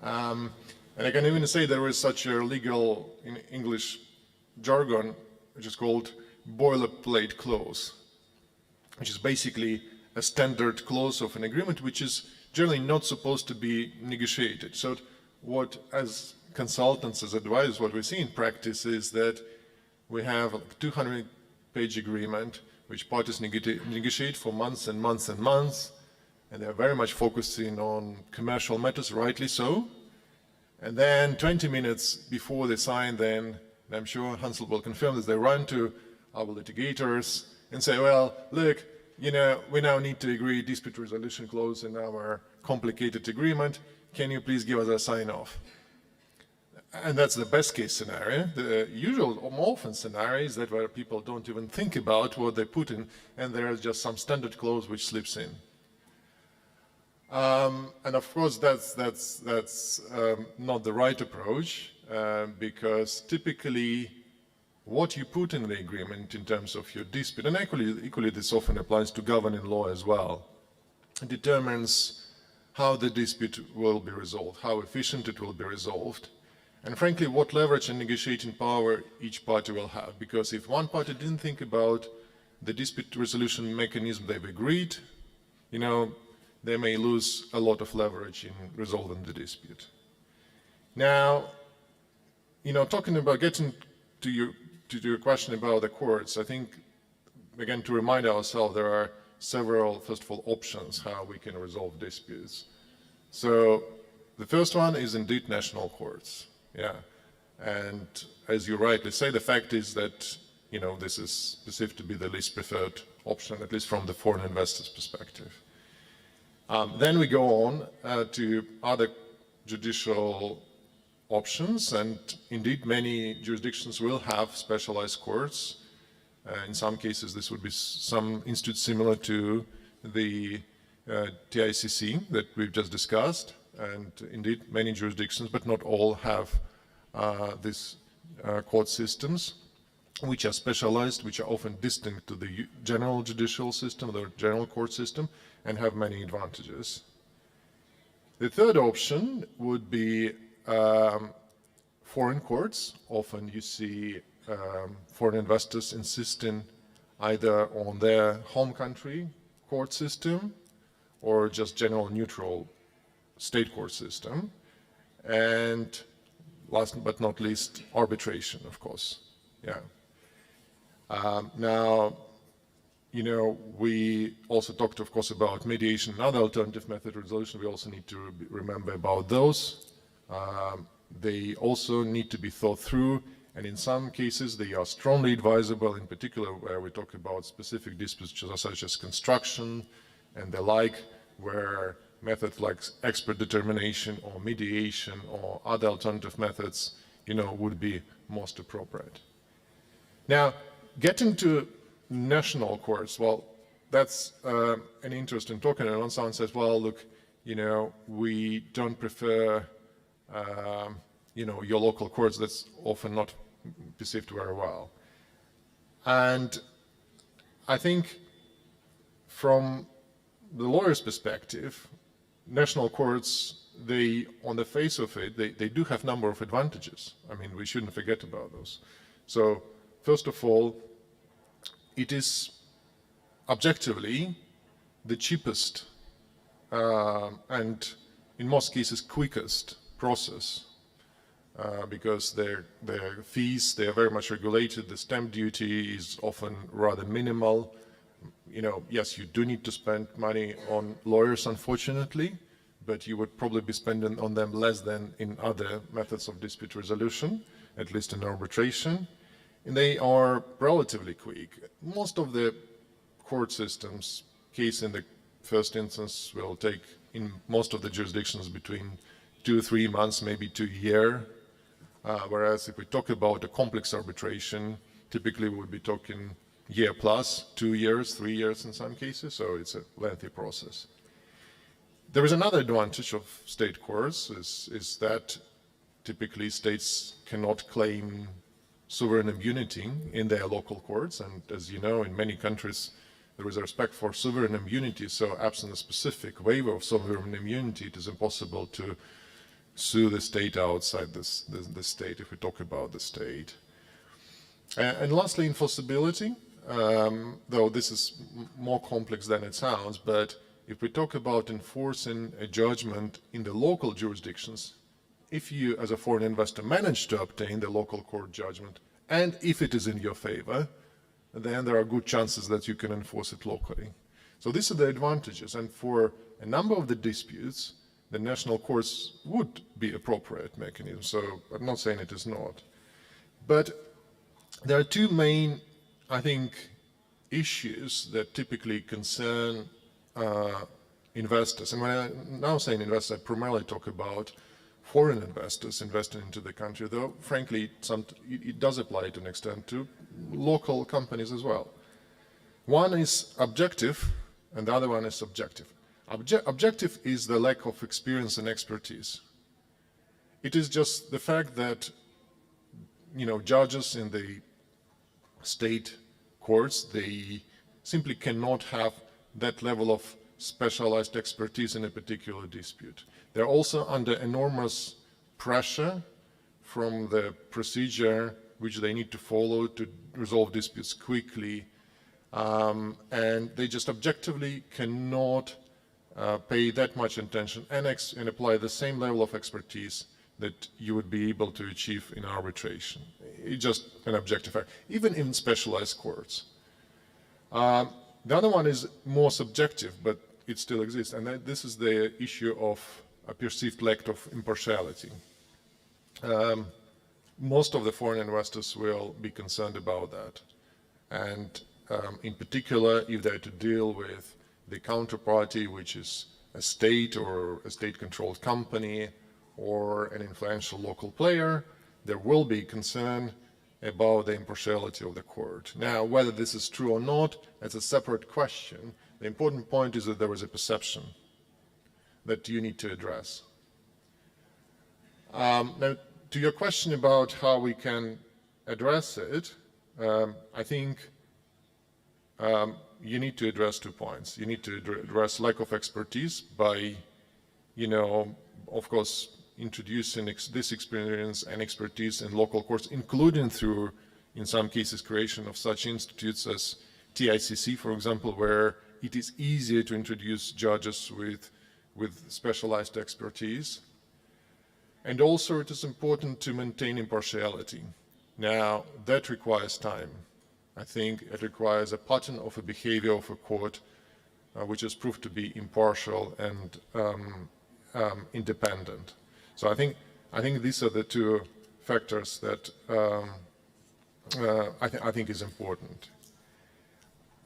And I can even say there is such a legal, in English jargon, which is called boilerplate clause, which is basically a standard clause of an agreement, which is generally not supposed to be negotiated. So what, as consultants, as advisors, what we see in practice is that we have a 200-page agreement which parties negotiate for months and months and months, and they're very much focusing on commercial matters, rightly so. And then 20 minutes before they sign, then, and I'm sure Hansel will confirm this, they run to our litigators and say, well, look, you know, we now need to agree dispute resolution clause in our complicated agreement. Can you please give us a sign-off? And that's the best case scenario. The usual or more often scenario is that where people don't even think about what they put in, and there is just some standard clause which slips in. And of course, that's not the right approach, because typically what you put in the agreement in terms of your dispute, and equally this often applies to governing law as well, determines how the dispute will be resolved, how efficient it will be resolved, and frankly, what leverage and negotiating power each party will have. Because if one party didn't think about the dispute resolution mechanism they've agreed, you know, they may lose a lot of leverage in resolving the dispute. Now, you know, talking about getting to your question about the courts, I think, again, to remind ourselves, there are several, first of all, options how we can resolve disputes. So the first one is indeed national courts. Yeah, and as you rightly say, the fact is that, you know, this is perceived to be the least preferred option, at least from the foreign investors' perspective. Then we go on to other judicial options, and indeed many jurisdictions will have specialized courts. In some cases, this would be some institute similar to the TICC that we've just discussed. And indeed, many jurisdictions, but not all, have these court systems, which are specialized, which are often distinct to the general judicial system, the general court system, and have many advantages. The third option would be foreign courts. Often you see foreign investors insisting either on their home country court system or just general neutral state court system, and last but not least, arbitration, of course. Yeah. Now, you know, we also talked, of course, about mediation and other alternative method resolution. We also need to remember about those. They also need to be thought through, and in some cases, they are strongly advisable, in particular where we talk about specific disputes such as construction and the like, where methods like expert determination or mediation or other alternative methods, you know, would be most appropriate. Now, getting to national courts, well, that's an interesting topic. And when someone says, well, look, you know, we don't prefer, you know, your local courts, that's often not perceived very well. And I think from the lawyer's perspective, national courts, they, on the face of it, they do have a number of advantages. I mean, we shouldn't forget about those. So, first of all, it is objectively the cheapest and, in most cases, quickest process because their fees, they are very much regulated. The stamp duty is often rather minimal. You know, yes, you do need to spend money on lawyers, unfortunately, but you would probably be spending on them less than in other methods of dispute resolution, at least in arbitration. And they are relatively quick. Most of the court systems, case in the first instance will take, in most of the jurisdictions, between 2 or 3 months, maybe to a year. Whereas if we talk about a complex arbitration, typically we would be talking year plus, 2 years, 3 years in some cases, so it's a lengthy process. There is another advantage of state courts is that typically states cannot claim sovereign immunity in their local courts, and as you know, in many countries there is a respect for sovereign immunity, so absent a specific waiver of sovereign immunity, it is impossible to sue the state outside the state, if we talk about the state. And lastly, enforceability, though this is more complex than it sounds, but if we talk about enforcing a judgment in the local jurisdictions, if you, as a foreign investor, manage to obtain the local court judgment, and if it is in your favor, then there are good chances that you can enforce it locally. So these are the advantages, and for a number of the disputes, the national courts would be appropriate mechanism. So I'm not saying it is not. But there are two main, I think, issues that typically concern investors. And when I now say investors, I primarily talk about foreign investors investing into the country, though frankly it does apply to an extent to local companies as well. One is objective and the other one is subjective. Objective is the lack of experience and expertise. It is just the fact that, you know, judges in the state courts, they simply cannot have that level of specialized expertise in a particular dispute. They're also under enormous pressure from the procedure which they need to follow to resolve disputes quickly, and they just objectively cannot pay that much attention and apply the same level of expertise that you would be able to achieve in arbitration. It's just an objective fact, even in specialized courts. The other one is more subjective, but it still exists, and this is the issue of a perceived lack of impartiality. Most of the foreign investors will be concerned about that, and in particular, if they're to deal with the counterparty, which is a state or a state-controlled company or an influential local player, there will be concern about the impartiality of the court. Now, whether this is true or not, that's a separate question. The important point is that there is a perception that you need to address. Now, to your question about how we can address it, I think you need to address 2 points. You need to address lack of expertise by, you know, of course, introducing this experience and expertise in local courts, including through, in some cases, creation of such institutes as TICC, for example, where it is easier to introduce judges with specialized expertise. And also it is important to maintain impartiality. Now, that requires time. I think it requires a pattern of a behavior of a court which is proved to be impartial and independent. So I think these are the two factors that I think is important.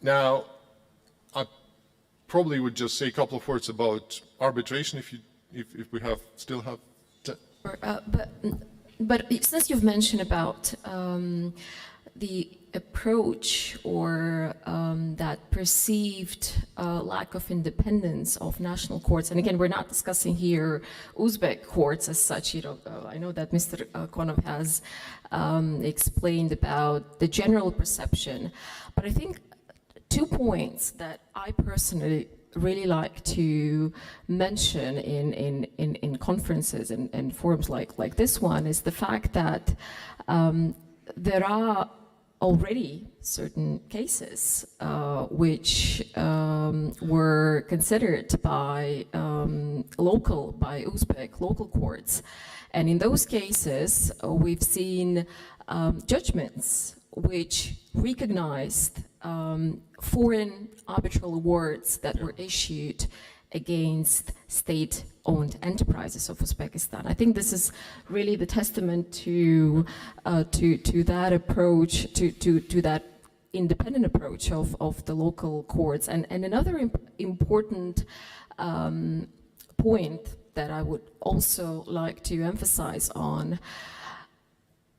Now, I probably would just say a couple of words about arbitration if we still have. But since you've mentioned about the approach or that perceived lack of independence of national courts, and again, we're not discussing here Uzbek courts as such. You know, I know that Mr. Konov has explained about the general perception, but I think 2 points that I personally really like to mention in conferences and forums like this one is the fact that there are already certain cases which were considered by Uzbek local courts, and in those cases we've seen judgments which recognized foreign arbitral awards that were issued against state-owned enterprises of Uzbekistan. I think this is really the testament to that approach, to that independent approach of the local courts. And another important point that I would also like to emphasize on.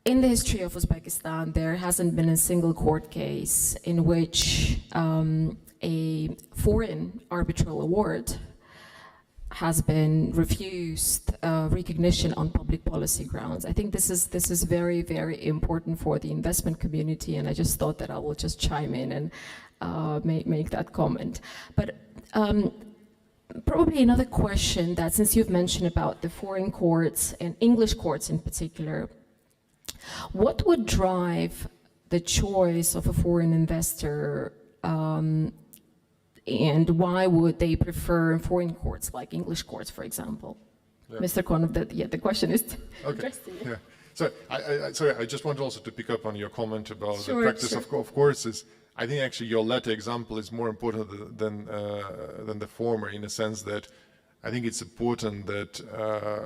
In the history of Uzbekistan, there hasn't been a single court case in which a foreign arbitral award has been refused recognition on public policy grounds. I think this is very, very important for the investment community, and I just thought that I will just chime in and make that comment. But probably another question that, since you've mentioned about the foreign courts and English courts in particular, what would drive the choice of a foreign investor, and why would they prefer foreign courts like English courts, for example? Yeah. Mr. Konov, the question is addressed to you. Yeah. So, sorry, I just want also to pick up on your comment about the practice of courts. I think actually your latter example is more important than the former, in a sense that I think it's important that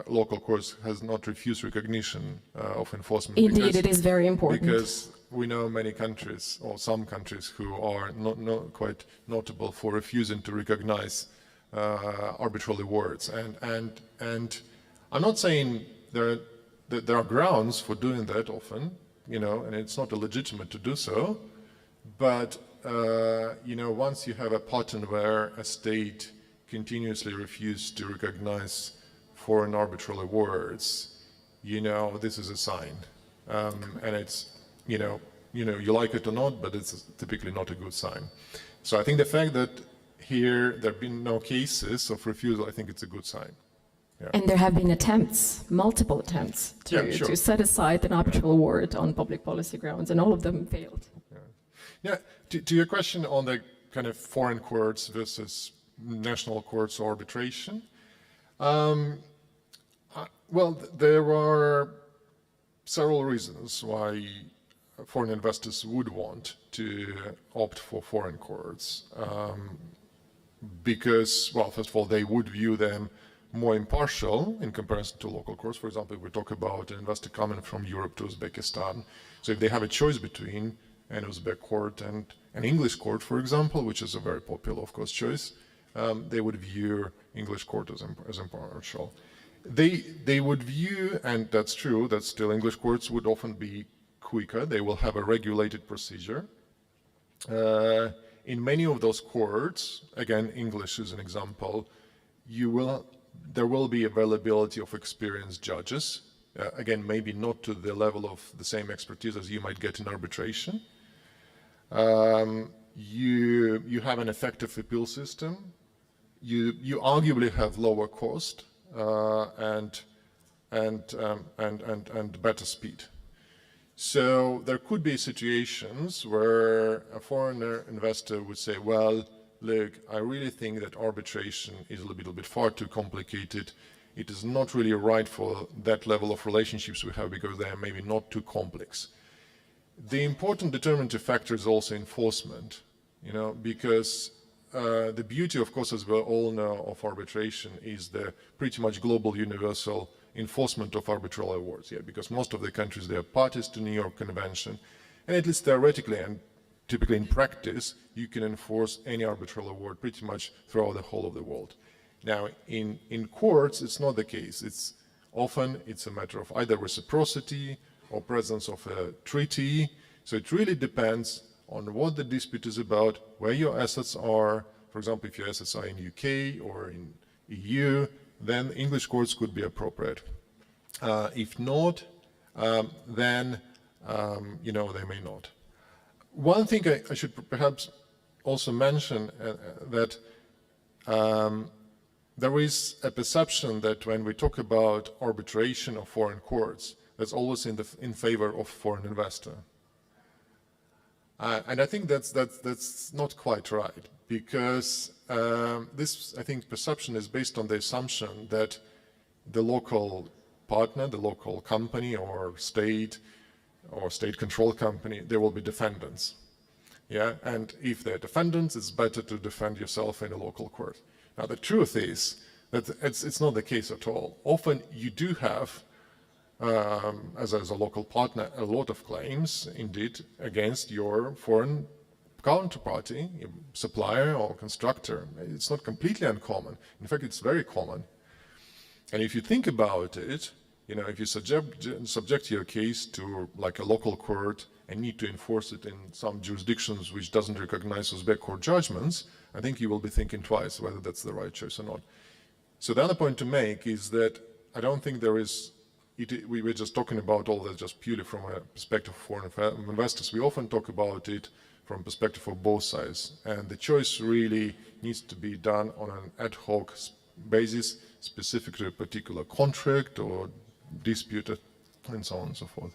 local courts has not refused recognition of enforcement. Indeed, it is very important. Because we know many countries, or some countries, who are not quite notable for refusing to recognize arbitral awards. And I'm not saying that there are grounds for doing that often, you know, and it's not illegitimate to do so. But, you know, once you have a pattern where a state continuously refuses to recognize foreign arbitral awards, you know, this is a sign. And it's, you know, you like it or not, but it's typically not a good sign. So I think the fact that here there have been no cases of refusal, I think it's a good sign. Yeah. And there have been attempts, multiple attempts, to set aside an arbitral award on public policy grounds, and all of them failed. Yeah, to your question on the kind of foreign courts versus national courts arbitration, well, there are several reasons why foreign investors would want to opt for foreign courts. Because, well, first of all, they would view them more impartial in comparison to local courts. For example, if we talk about an investor coming from Europe to Uzbekistan, so if they have a choice between an Uzbek court and an English court, for example, which is a very popular, of course, choice, they would view English court as impartial. They would view, and that's true, that still English courts would often be quicker. They will have a regulated procedure. In many of those courts, again, English is an example, there will be availability of experienced judges. Again, maybe not to the level of the same expertise as you might get in arbitration. You have an effective appeal system. You arguably have lower cost and better speed. So there could be situations where a foreigner investor would say, well, look, I really think that arbitration is a little bit far too complicated. It is not really right for that level of relationships we have because they are maybe not too complex. The important determinative factor is also enforcement, you know, because the beauty, of course, as we all know, of arbitration is the pretty much global universal enforcement of arbitral awards, yeah, because most of the countries, they are parties to New York Convention, and at least theoretically and typically in practice, you can enforce any arbitral award pretty much throughout the whole of the world. Now, in courts, it's not the case. It's often a matter of either reciprocity or presence of a treaty. So it really depends on what the dispute is about, where your assets are. For example, if your assets are in UK or in EU, then English courts could be appropriate. If not, then you know, they may not. One thing I should perhaps also mention that there is a perception that when we talk about arbitration of foreign courts, that's always in favor of foreign investor. And I think that's not quite right, because this, I think, perception is based on the assumption that the local partner, the local company or state-controlled company, there will be defendants. Yeah, and if they're defendants, it's better to defend yourself in a local court. Now, the truth is that it's not the case at all. Often you do have, as a local partner, a lot of claims, indeed, against your foreign counterparty, supplier or constructor. It's not completely uncommon. In fact, it's very common. And if you think about it, you know, if you subject your case to like a local court and need to enforce it in some jurisdictions which doesn't recognize Uzbek court judgments, I think you will be thinking twice whether that's the right choice or not. So the other point to make is that I don't think there is, we were just talking about all that just purely from a perspective of foreign investors. We often talk about it from perspective of both sides. And the choice really needs to be done on an ad hoc basis, specific to a particular contract or dispute, and so on and so forth.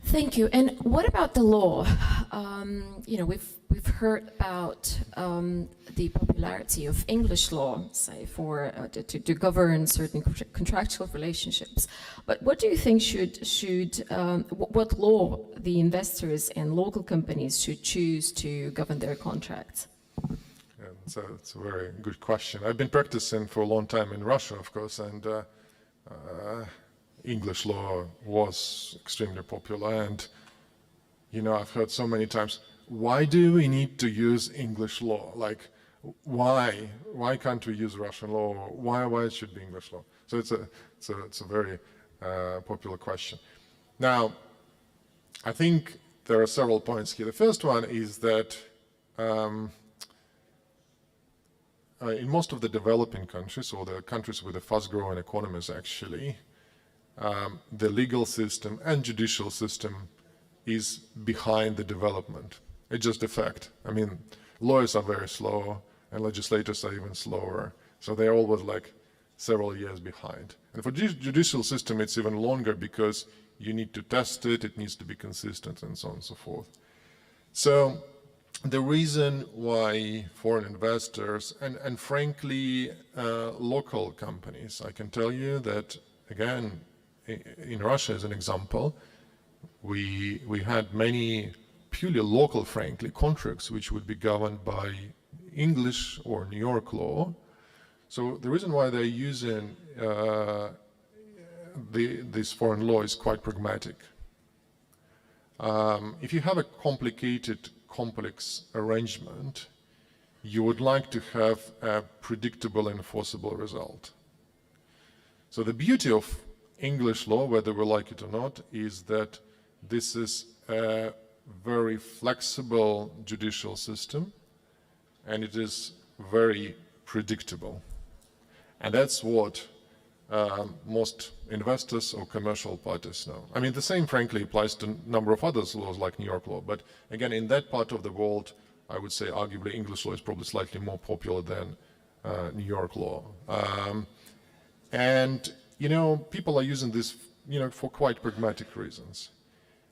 Thank you. And what about the law? We've heard about the popularity of English law, say, for to govern certain contractual relationships. But what do you think what law the investors and local companies should choose to govern their contracts? Yeah, it's a very good question. I've been practicing for a long time in Russia, of course, and English law was extremely popular. And, I've heard so many times, why do we need to use English law? Like, why can't we use Russian law? Why it should be English law? So it's a very popular question. Now, I think there are several points here. The first one is that in most of the developing countries, or the countries with the fast-growing economies actually, the legal system and judicial system is behind the development. It's just a fact. I mean, lawyers are very slow, and legislators are even slower. So they're always like several years behind. And for judicial system, it's even longer because you need to test it, it needs to be consistent, and so on and so forth. So the reason why foreign investors and frankly local companies, I can tell you that, again, in Russia as an example, we had many purely local, frankly, contracts which would be governed by English or New York law. So the reason why they're using this foreign law is quite pragmatic. If you have a complicated, complex arrangement, you would like to have a predictable, enforceable result. So the beauty of English law, whether we like it or not, is that this is a very flexible judicial system, and it is very predictable. And that's what most investors or commercial parties know. I mean, the same, frankly, applies to a number of other laws like New York law. But again, in that part of the world, I would say arguably English law is probably slightly more popular than New York law. And, people are using this, for quite pragmatic reasons.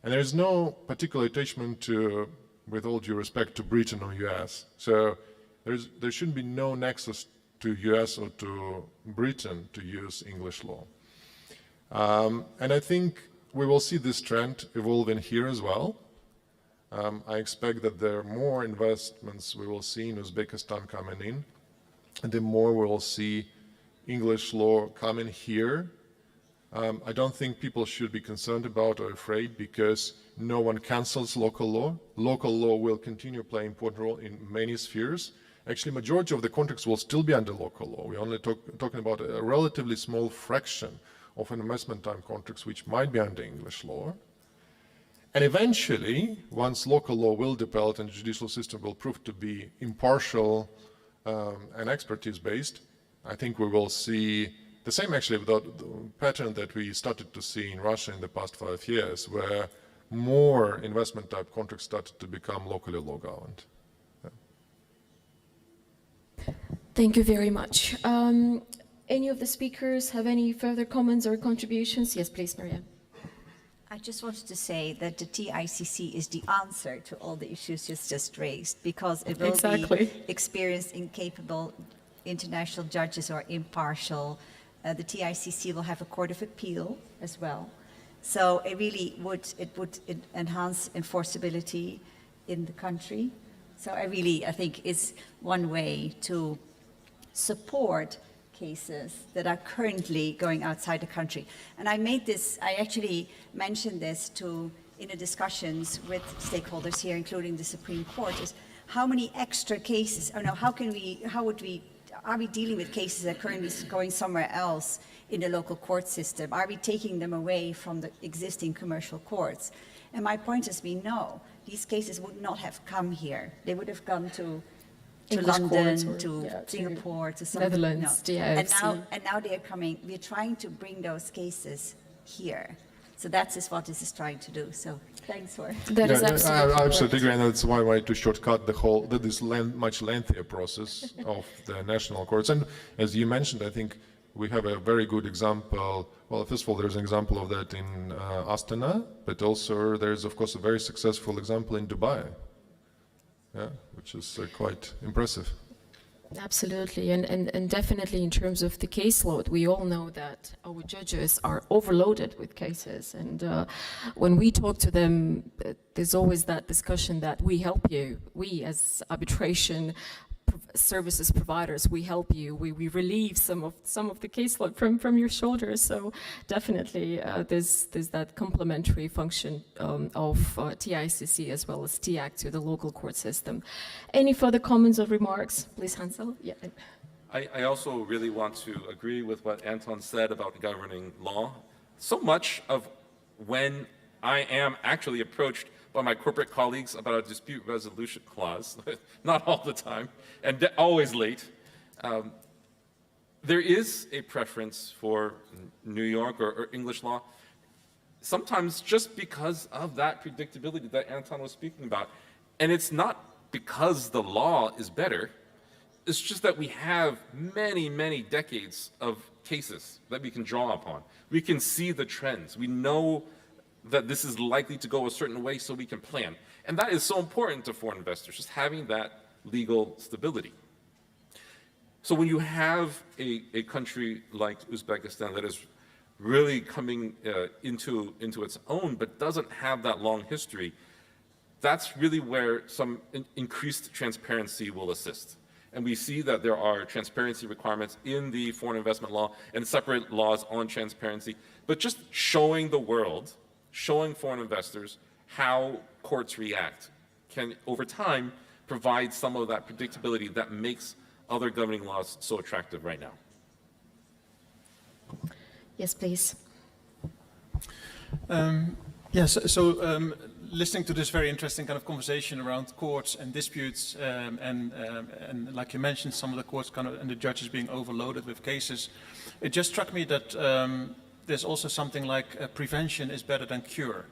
And there is no particular attachment to, with all due respect, to Britain or US. So there shouldn't be no nexus to US or to Britain to use English law. And I think we will see this trend evolving here as well. I expect that there are more investments we will see in Uzbekistan coming in, and the more we will see English law coming here. I don't think people should be concerned about or afraid, because no one cancels local law. Local law will continue to play an important role in many spheres. Actually, majority of the contracts will still be under local law. We're only talking about a relatively small fraction of investment time contracts which might be under English law. And eventually, once local law will develop and the judicial system will prove to be impartial and expertise-based, I think we will see the same, actually, the pattern that we started to see in Russia in the past 5 years, where more investment type contracts started to become locally law-governed. Thank you very much. Any of the speakers have any further comments or contributions? Yes, please, Maria. I just wanted to say that the TICC is the answer to all the issues just raised, because it will be experienced, incapable international judges who are impartial. The TICC will have a court of appeal as well. So it really would enhance enforceability in the country. So I think it's one way to support cases that are currently going outside the country. And I actually mentioned this in the discussions with stakeholders here, including the Supreme Court, is how many extra cases, are we dealing with cases that are currently going somewhere else in the local court system? Are we taking them away from the existing commercial courts? And my point has been, no, these cases would not have come here. They would have gone to London, to Singapore, to some Netherlands, no. And now they are coming. We're trying to bring those cases here. So that is what this is trying to do. So thanks for that. Is absolutely I absolutely agree, and that's why I wanted to shortcut this much lengthier process of the national courts. And as you mentioned, I think we have a very good example. Well, first of all, there's an example of that in Astana, but also there's, of course, a very successful example in Dubai, yeah, which is quite impressive. Absolutely, and definitely in terms of the caseload, we all know that our judges are overloaded with cases, and when we talk to them, there's always that discussion that we help you, we as arbitration services providers, we help you, we relieve some of the caseload from your shoulders. So definitely there's that complementary function of TICC as well as TIAC to the local court system. Any further comments or remarks, please, Hansel? Yeah. I also really want to agree with what Anton said about governing law. So much of when I am actually approached by my corporate colleagues about a dispute resolution clause, not all the time, and always late. There is a preference for New York or English law, sometimes just because of that predictability that Anton was speaking about. And it's not because the law is better, it's just that we have many, many decades of cases that we can draw upon. We can see the trends. We know that this is likely to go a certain way so we can plan. And that is so important to foreign investors, just having that legal stability. So when you have a country like Uzbekistan that is really coming into its own, but doesn't have that long history, that's really where some increased transparency will assist. And we see that there are transparency requirements in the foreign investment law and separate laws on transparency, but just showing the world, showing foreign investors how courts react can, over time, provide some of that predictability that makes other governing laws so attractive right now. Yes, please. Yes, so listening to this very interesting kind of conversation around courts and disputes, and like you mentioned, some of the courts kind of and the judges being overloaded with cases, it just struck me that there's also something like prevention is better than cure.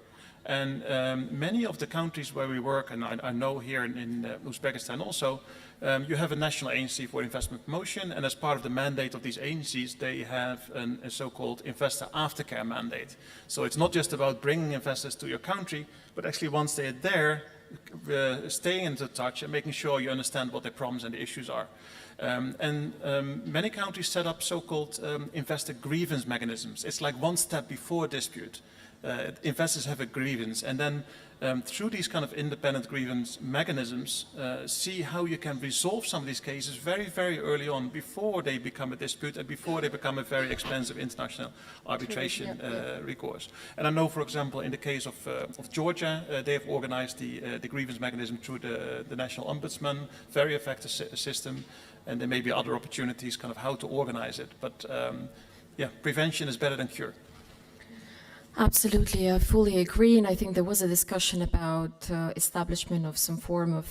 And many of the countries where we work, and I know here in Uzbekistan also, you have a national agency for investment promotion, and as part of the mandate of these agencies, they have a so-called investor aftercare mandate. So it's not just about bringing investors to your country, but actually once they're there, staying in touch and making sure you understand what their problems and the issues are. Many countries set up so-called investor grievance mechanisms. It's like one step before dispute. Investors have a grievance, and then through these kind of independent grievance mechanisms, see how you can resolve some of these cases very, very early on, before they become a dispute and before they become a very expensive international arbitration recourse. And I know, for example, in the case of Georgia, they have organized the grievance mechanism through the National Ombudsman, very effective system, and there may be other opportunities kind of how to organize it. But yeah, prevention is better than cure. Absolutely, I fully agree, and I think there was a discussion about establishment of some form of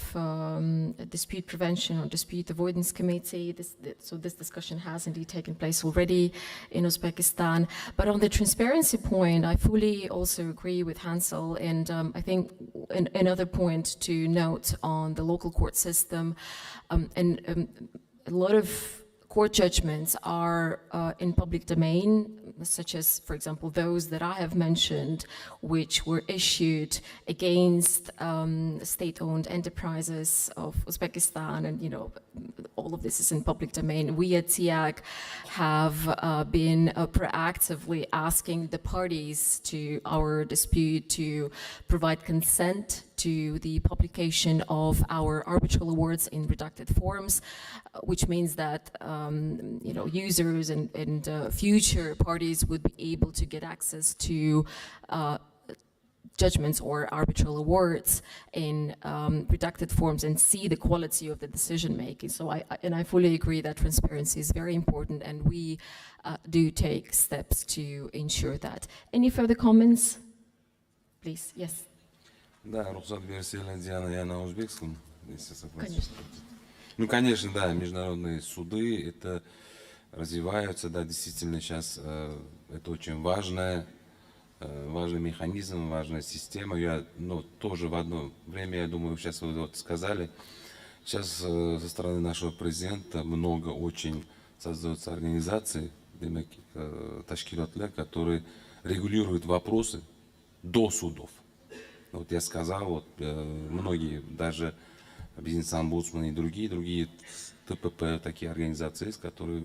dispute prevention or dispute avoidance committee. So this discussion has indeed taken place already in Uzbekistan. But on the transparency point, I fully also agree with Hansel, and I think another point to note on the local court system, a lot of court judgments are in public domain, such as, for example, those that I have mentioned, which were issued against state-owned enterprises of Uzbekistan, and all of this is in public domain. We at TIAC have been proactively asking the parties to our dispute to provide consent to the publication of our arbitral awards in redacted forms, which means that users and future parties would be able to get access to judgments or arbitral awards in redacted forms and see the quality of the decision making. So I fully agree that transparency is very important, and we do take steps to ensure that. Any further comments? Please, yes. Да, рухсат берсела Диана, я на узбекском, если согласен. Ну, конечно, да, международные суды, это развиваются, да, действительно сейчас это очень важный механизм, важная система. Тоже в одно время, я думаю, сейчас вы вот сказали, сейчас со стороны нашего президента много очень создается организаций demak, tashkilotlar, которые регулируют вопросы до судов. Вот я сказал, вот многие, даже бизнес-омбудсмены и другие ТПП, такие организации, которые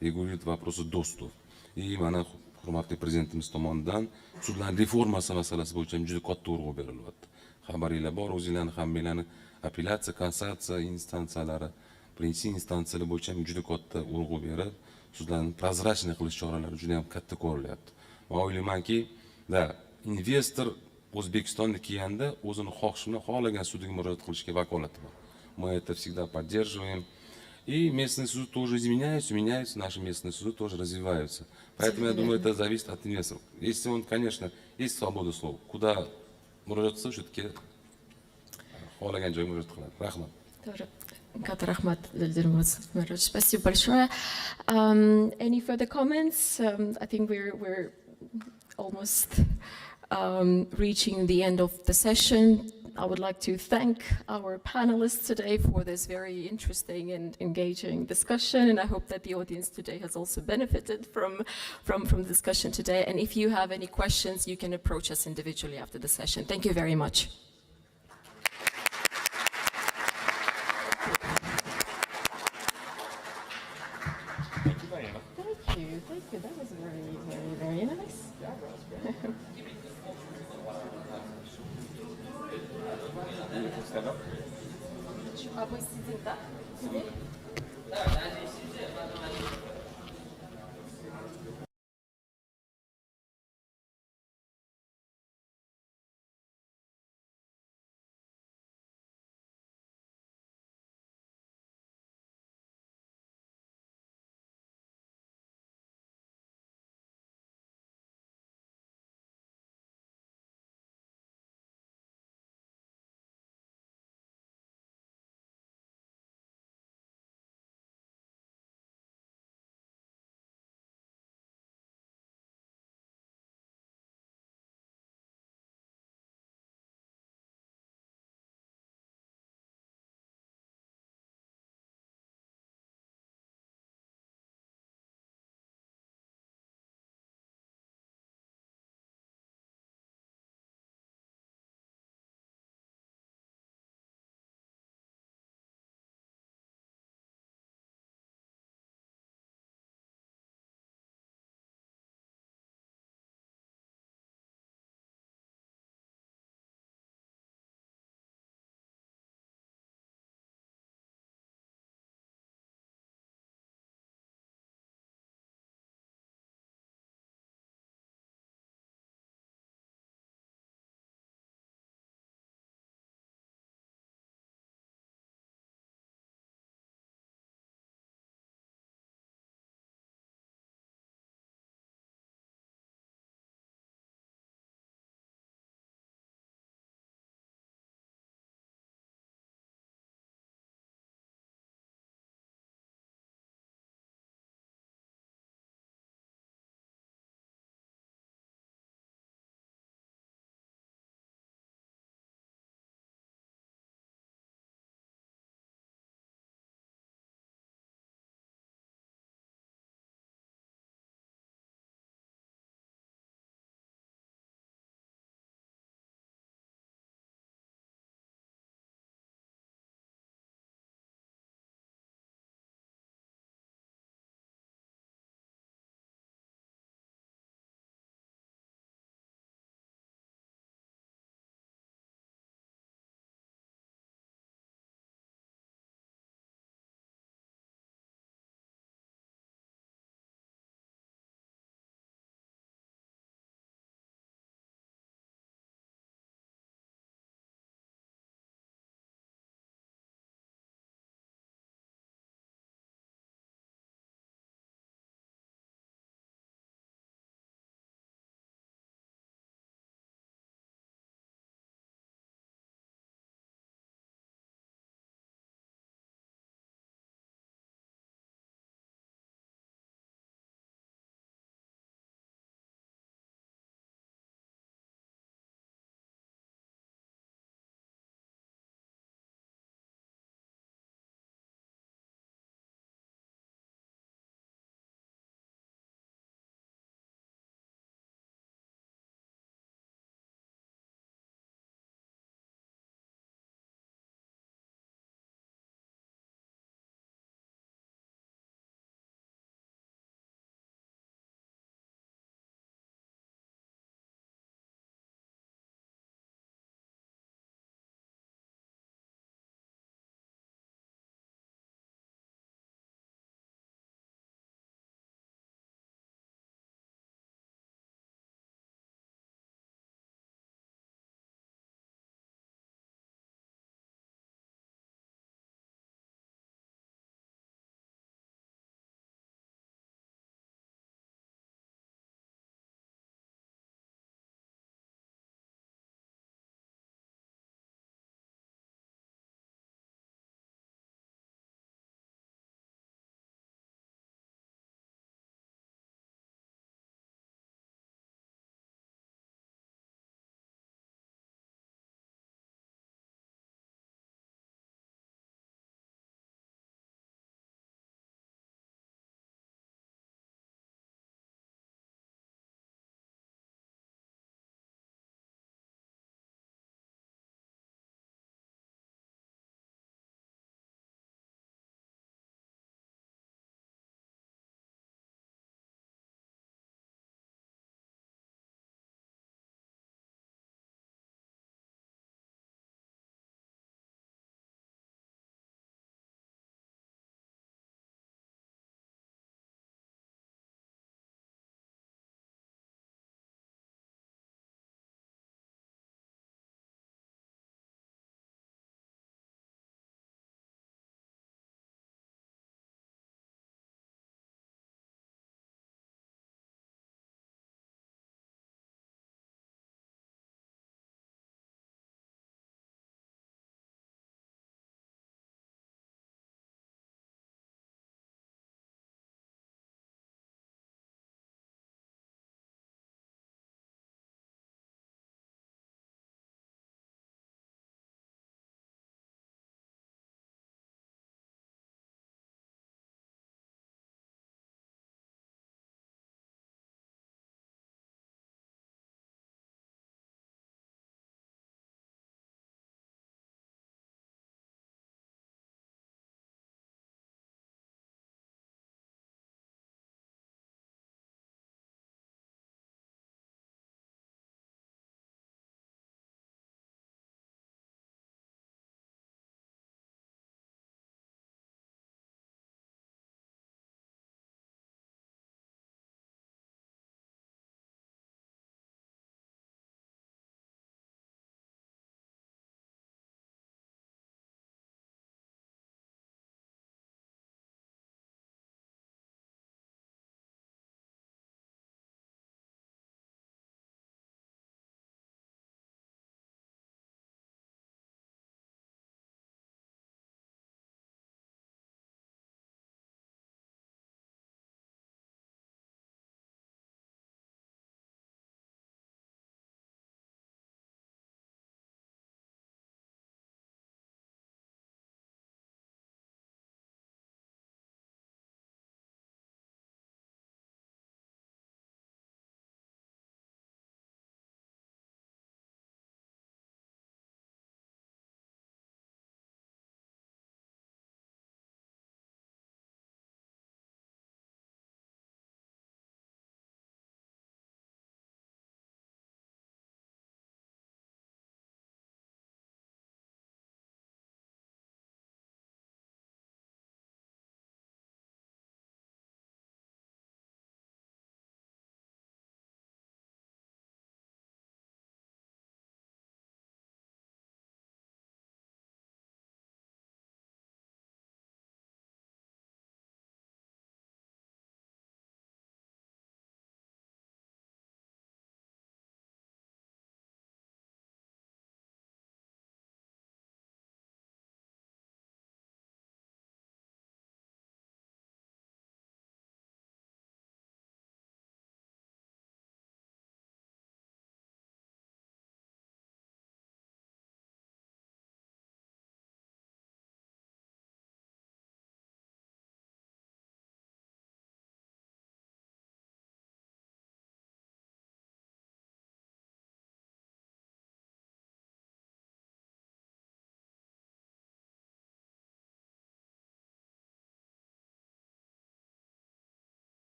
регулируют вопросы до судов. И mana hurmatli prezidentimiz tomonidan sudlar reformasi masalasi bo'yicha juda katta urg'u berilyapti. Xabaringlar bor, o'zinglarni hammanglarni apellyatsiya, kassatsiya instansiyalari, birinchi instansiyalar bo'yicha juda katta urg'u berib, sudlarni prozrachniy qilish choralari juda ham katta ko'rilyapti. Men o'ylaymanki, investor O'zbekistonga kelganda o'zini xohishi xohlagan sudga murojaat qilishga vakolati bor. Мы это всегда поддерживаем. И местные суды тоже меняются, наши местные суды тоже развиваются. Поэтому я думаю, это зависит от инвесторов. Если он, конечно, есть свобода слова, куда murojaat qilsa, все-таки xohlagan joyga murojaat qiladi. Rahmat. Katta rahmat, Dildir. Спасибо большое. Any further comments? I think we're almost reaching the end of the session. I would like to thank our panelists today for this very interesting and engaging discussion, and I hope that the audience today has also benefited from the discussion today. And if you have any questions, you can approach us individually after the session. Thank you very much. Thank you, Diana. Thank you. That was very nice. Stand up. А вы сидите, да?